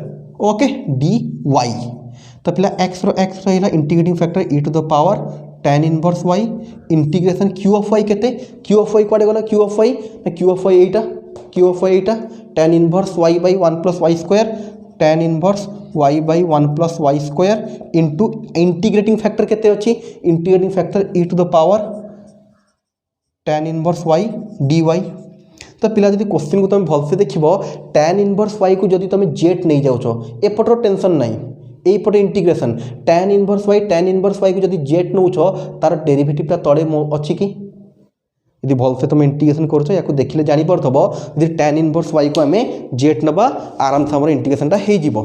okay dy तो पिला x रहिला integrating factor e to the power tan inverse y integration q of y केते q of y कोडे गला q of y ना q of y एटा tan inverse y by 1 plus y square tan inverse y by 1 plus y square into integrating factor केते अछि integrating factor e to the power tan inverse y dy तो पिला जदि question को तुम भल से देखिबो tan इनवर्स y को जदि तुम जेट नहीं जाउछो एपटर टेंशन नहीं एपटे इंटीग्रेशन tan इनवर्स y को जदि जेट नउछो तार डेरिवेटिव ता तळे अछि कि यदि भल से तुम इंटीग्रेशन करछो याको देखिले जानि परथबो यदि tan इनवर्स y को हमें जेट नबा आराम से हमर इंटीग्रेशन ता हे जीवो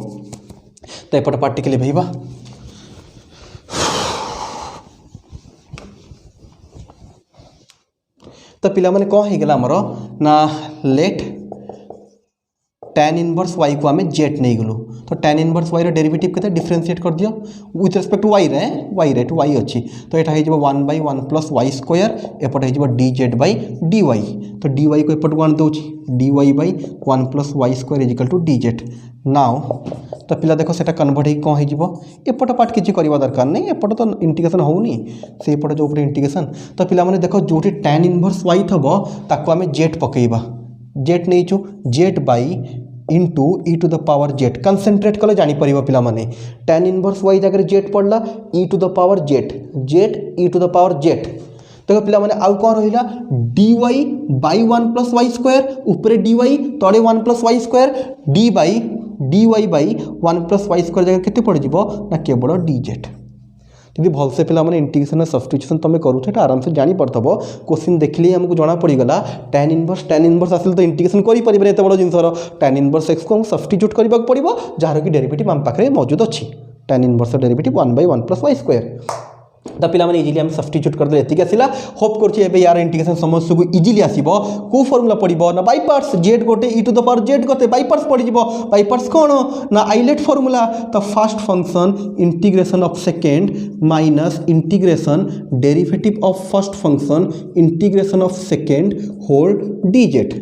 तो एपटे पार्टिकल भइबा तो पिला माने कौन हो गला हमर ना लेट tan इनवर्स y को हमें जेट नहीं गलु तो tan इनवर्स y रो डेरिवेटिव केते डिफरेंशिएट कर दियो विथ रिस्पेक्ट टू y रे टू y अछि तो एटा हे जबो 1 by 1 plus y square एपट हे जबो dz by dy तो dy को एपट 1 दोछि dy by 1 plus y square is equal to dz now तो पिला देखो सेटा कन्वर्ट हे कोन हे जबो एपट पार्ट किछि करबा दरकार नहीं एपट तो इंटीग्रेशन होउनी से एपट जो ऊपर इंटीग्रेशन तो पिला माने देखो जोटी tan इनवर्स y थबो ताको हमें जेट पकेइबा जेट नहीं छु z by into e to the power z concentrate कले जानी परिबा पिला माने tan इनवर्स y जगह जेट पड़ला e to the power z e to the power z तो पिला माने आउ कोन रहिला dy by 1 plus y square ऊपर dy तळे 1 plus y square dy by 1 plus y square जगह केते पड़ जिवो ना केवल dz यदि भल से पिला माने इंटीग्रेशन सब्स्टिट्यूशन तुम करूछ आराम से जानी पड़थबो क्वेश्चन देखली हमको जना पड़ी गला tan इनवर्स आसिल तो इंटीग्रेशन करि परिबे एते बड़ जिंसर tan इनवर्स x को हम सब्स्टिट्यूट करबा पड़िबो जार कि डेरिवेटिव हम पाखरे मौजूद अछि tan inverse derivative 1 by 1 plus y square तो पिला माने इजीली हम सब्स्टिट्यूट कर दे एतिक आसिला होप करछि एबे यार इंटीग्रेशन समस्या को इजीली आसीबो को फार्मूला पड़िबो ना बाय पार्ट्स z गोटे e to the power z गोटे बाय पार्ट्स पड़ जिवो बाय पार्ट्स कोन ना आइलेट फार्मूला तो first function integration of second minus integration derivative of first function integration of second whole dz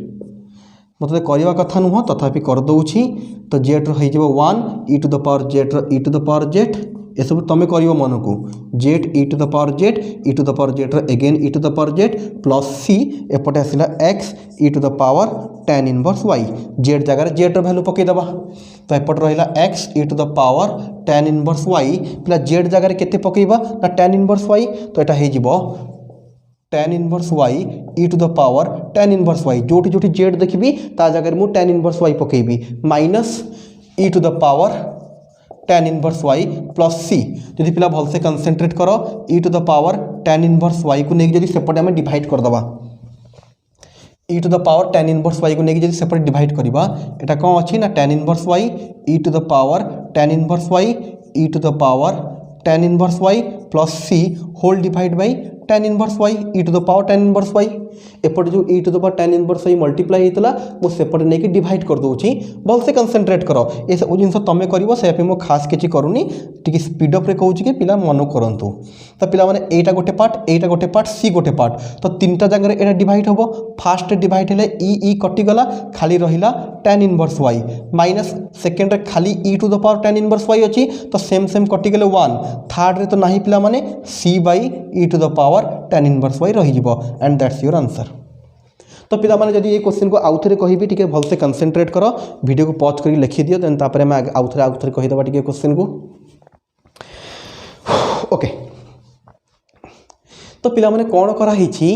मतलब करवा कथा नुह तथापि कर दउछि तो z रो हे जिवो 1 e to the power z रो e to the power z ये सब तुम कर मन को z e to the power z again e to the power z plus C एपटे आसला x e to the power tan inverse y z जगह जेट वैल्यू पकईदबा तो एपट रहा x e to the power tan inverse y plus z जगह केते पकईबा ना tan इनवर्स y तो एटा हे जिवो tan inverse y e to the power tan inverse y जोटी जोटी जेट देखबी ता जगह मु tan इनवर्स y पकईबी minus e to the power tan inverse y plus C जदि पिला भल से कंसंट्रेट करो e to the power tan inverse y को नहीं जदि सेपटे हमें डिवाइड कर दबा e to the power tan inverse y को लेके जब सेपरेट डिवाइड करबा एटा कौन अछि ना tan inverse y e to the power tan inverse y e to the power tan inverse y plus c whole divide by tan inverse y e to the power tan inverse y एपट जो e to the power tan inverse y multiply होतला मो सेपट नेकी divide कर दोची भल से concentrate करो ए सब जिंस तमे करिवो से पे मो खास किछि करूनी टिके स्पीड अप रे कहूची कि पिला मन करंतु तो पिला माने एटा गोटे पार्ट सी गोटे पार्ट तो तीनटा जगह रे एटा डिवाइड होबो फास्ट डिवाइड हेले ई कटि गला खाली रहिला tan inverse y minus second रे खाली e to the power tan inverse y अछि तो सेम कटि गेले 1 थर्ड रे तो नाही पिला माने c by e to the power tan inverse y रहि जिवो एंड दैट्स योर आंसर। तो पिला माने जदि ये क्वेश्चन को आउथरे कहिबी टिके भल से कंसंट्रेट करो वीडियो को पॉज करी लिखि दियो देन तापरे मैं आउथरे कहि दबा टिके क्वेश्चन को ओके। तो पिला माने कोन करा हिची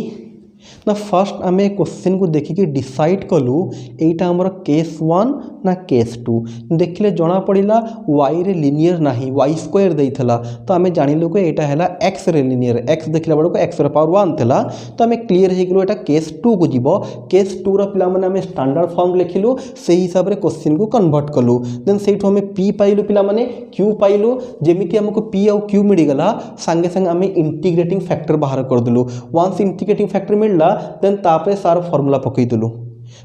ना फर्स्ट आम क्वेश्चन को देखिए डिसाइड कलु एटा हमर केस 1 ना केस 2 देखले जना पड़िला y रे लिनियर नाही y स्क्वायर देइथला तो आम जानिलु को एटा हैला x रे लिनियर x देखला बडको x रे पावर 1 थला तो आम क्लियर हे गेलो एटा केस 2 को जीवो केस 2 रा पिला माने आम स्टैंडर्ड फॉर्म लिखिलु सेही हिसाब रे क्वेश्चन को कन्वर्ट कलु देन सेठो आम p पाइलु पिला माने q पाइलु जेमिति हमको p और q मिली गला संगे संगे आम इंटीग्रेटिंग फैक्टर बाहर कर दिलु वंस इंटीग्रेटिंग फैक्टर मिलला देन तापरे सार फॉर्मूला पकई दिलु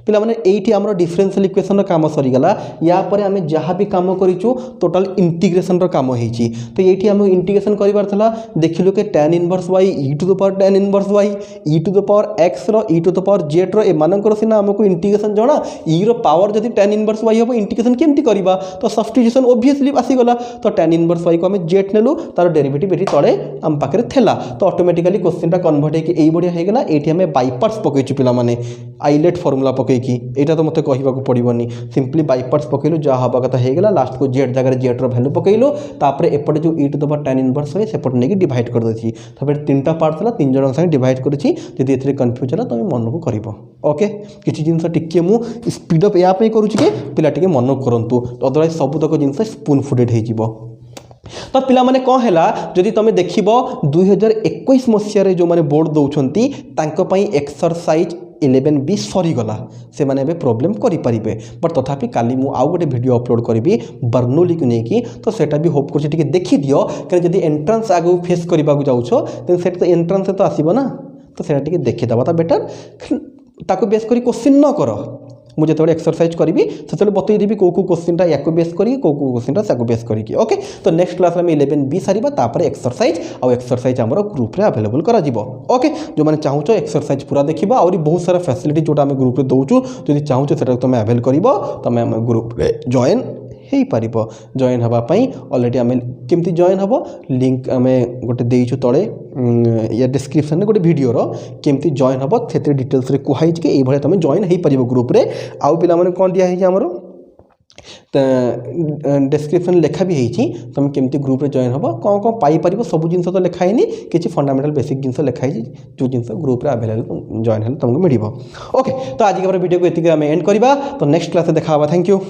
पिला माने एठी हमरो डिफरेंशियल इक्वेशन रो काम सरी गला या परे हमें जहां भी काम करिचु टोटल इंटीग्रेशन रो काम होईची तो एठी हम इंटीग्रेशन करिवार थला देखिलु के tan inverse y e to the power tan inverse y e to the power x रो e to the power z रो ए मानकर सिना हमको इंटीग्रेशन जणा e रो पावर जदी tan इनवर्स y हो इंटीग्रेशन केमती करिबा तो सब्स्टिट्यूशन ऑब्वियसली आसी गला तो tan इनवर्स y को हम z नेलु तार डेरिवेटिव एठी तळे हम पाखरे थेला तो ऑटोमेटिकली क्वेश्चन ता कन्वर्ट हे के एई बढ़िया हे गला एठी हमें बाय पार्ट्स पकैछु पिला माने आइलेट फार्मूला पकईकी एटा तो मते कहबा को पड़िबनी सिंपली बाय पार्ट्स पकैलु जा हबा कथा हे गेला लास्ट को z जगह z रो वैल्यू पकैलु तापरे एपटे जो e to the power tan inverse है सेपट नेकी डिवाइड कर देछि तापरे तीनटा पार्ट थला तीन जण संग डिवाइड करछि जदि एथरे कंफ्यूज होला तमे मन को करिवो ओके किछि जिंस टिके मु स्पीड अप या पे करूछि के पिला टिके मन करंतु अदरवाइज सब तक जिंस स्पून फुडेड हे जिवो। तो पिला माने कौन है जदि तुम देखिबो 2021 मसिया रे जो माने बोर्ड दउछंती तांको पई एक्सरसाइज 11B सरीगला से माने बे प्रॉब्लम करि परिबे बट तथापि काली मु आउ गोटे वीडियो अपलोड करिबी बर्नौली को नेकी तो सेटा भी होप करछि टिके देखि दियो कि जदि एंट्रेंस आगु फेस करबा को जाउछो देन सेट तो एंट्रेंस से तो आसीबो ना तो सेटा टिके देखि दबा ता बेटर ताको बेस करी क्वेश्चन न करो मुझे थोड़ा एक्सरसाइज करी से बतई देवी कौ क्वेश्चन या बेस करी कौ क्वेश्चन से बेस करी ओके। तो नेक्स्ट क्लास में 11B सारिबा तापर एक्सरसाइज आउ एक्सरसाइज हमरो ग्रुप रे अवेलेबल करा जिवो ओके। जो माने चाहूचो एक्सरसाइज पूरा देखिबा और बहुत सारा फैसिलिटी जोटा हम ग्रुप रे दउचू जदि चाहूचो सेटा तुम अवेल करिवो तमे हम ग्रुप रे जॉइन हे पारिबो जॉइन हबा पई ऑलरेडी हमें केमती जॉइन हबो लिंक हमें गोटे देइछु तळे या डिस्क्रिप्शन में गोटे वीडियो रो केमती जॉइन हबो सेते डिटेल्स रे कुहाई के एई भले तमे जॉइन हे पारिबो ग्रुप रे आउ पिला माने कोन दिया हे हमरो डिस्क्रिप्शन लेखा भी है तुम केमती ग्रुप रे जॉइन हबो कौन कौन पाई परिबो सब जिंस तो लिखा है किसी फंडामेंटल बेसिक जिंस लिखा है जो जिंस ग्रुप रे अवेलेबल जॉइन हेले तुमको मिलिबो ओके। तो आज के वीडियो को एतिके हम एंड करबा तो नेक्स्ट क्लास देखा हबा थैंक यू।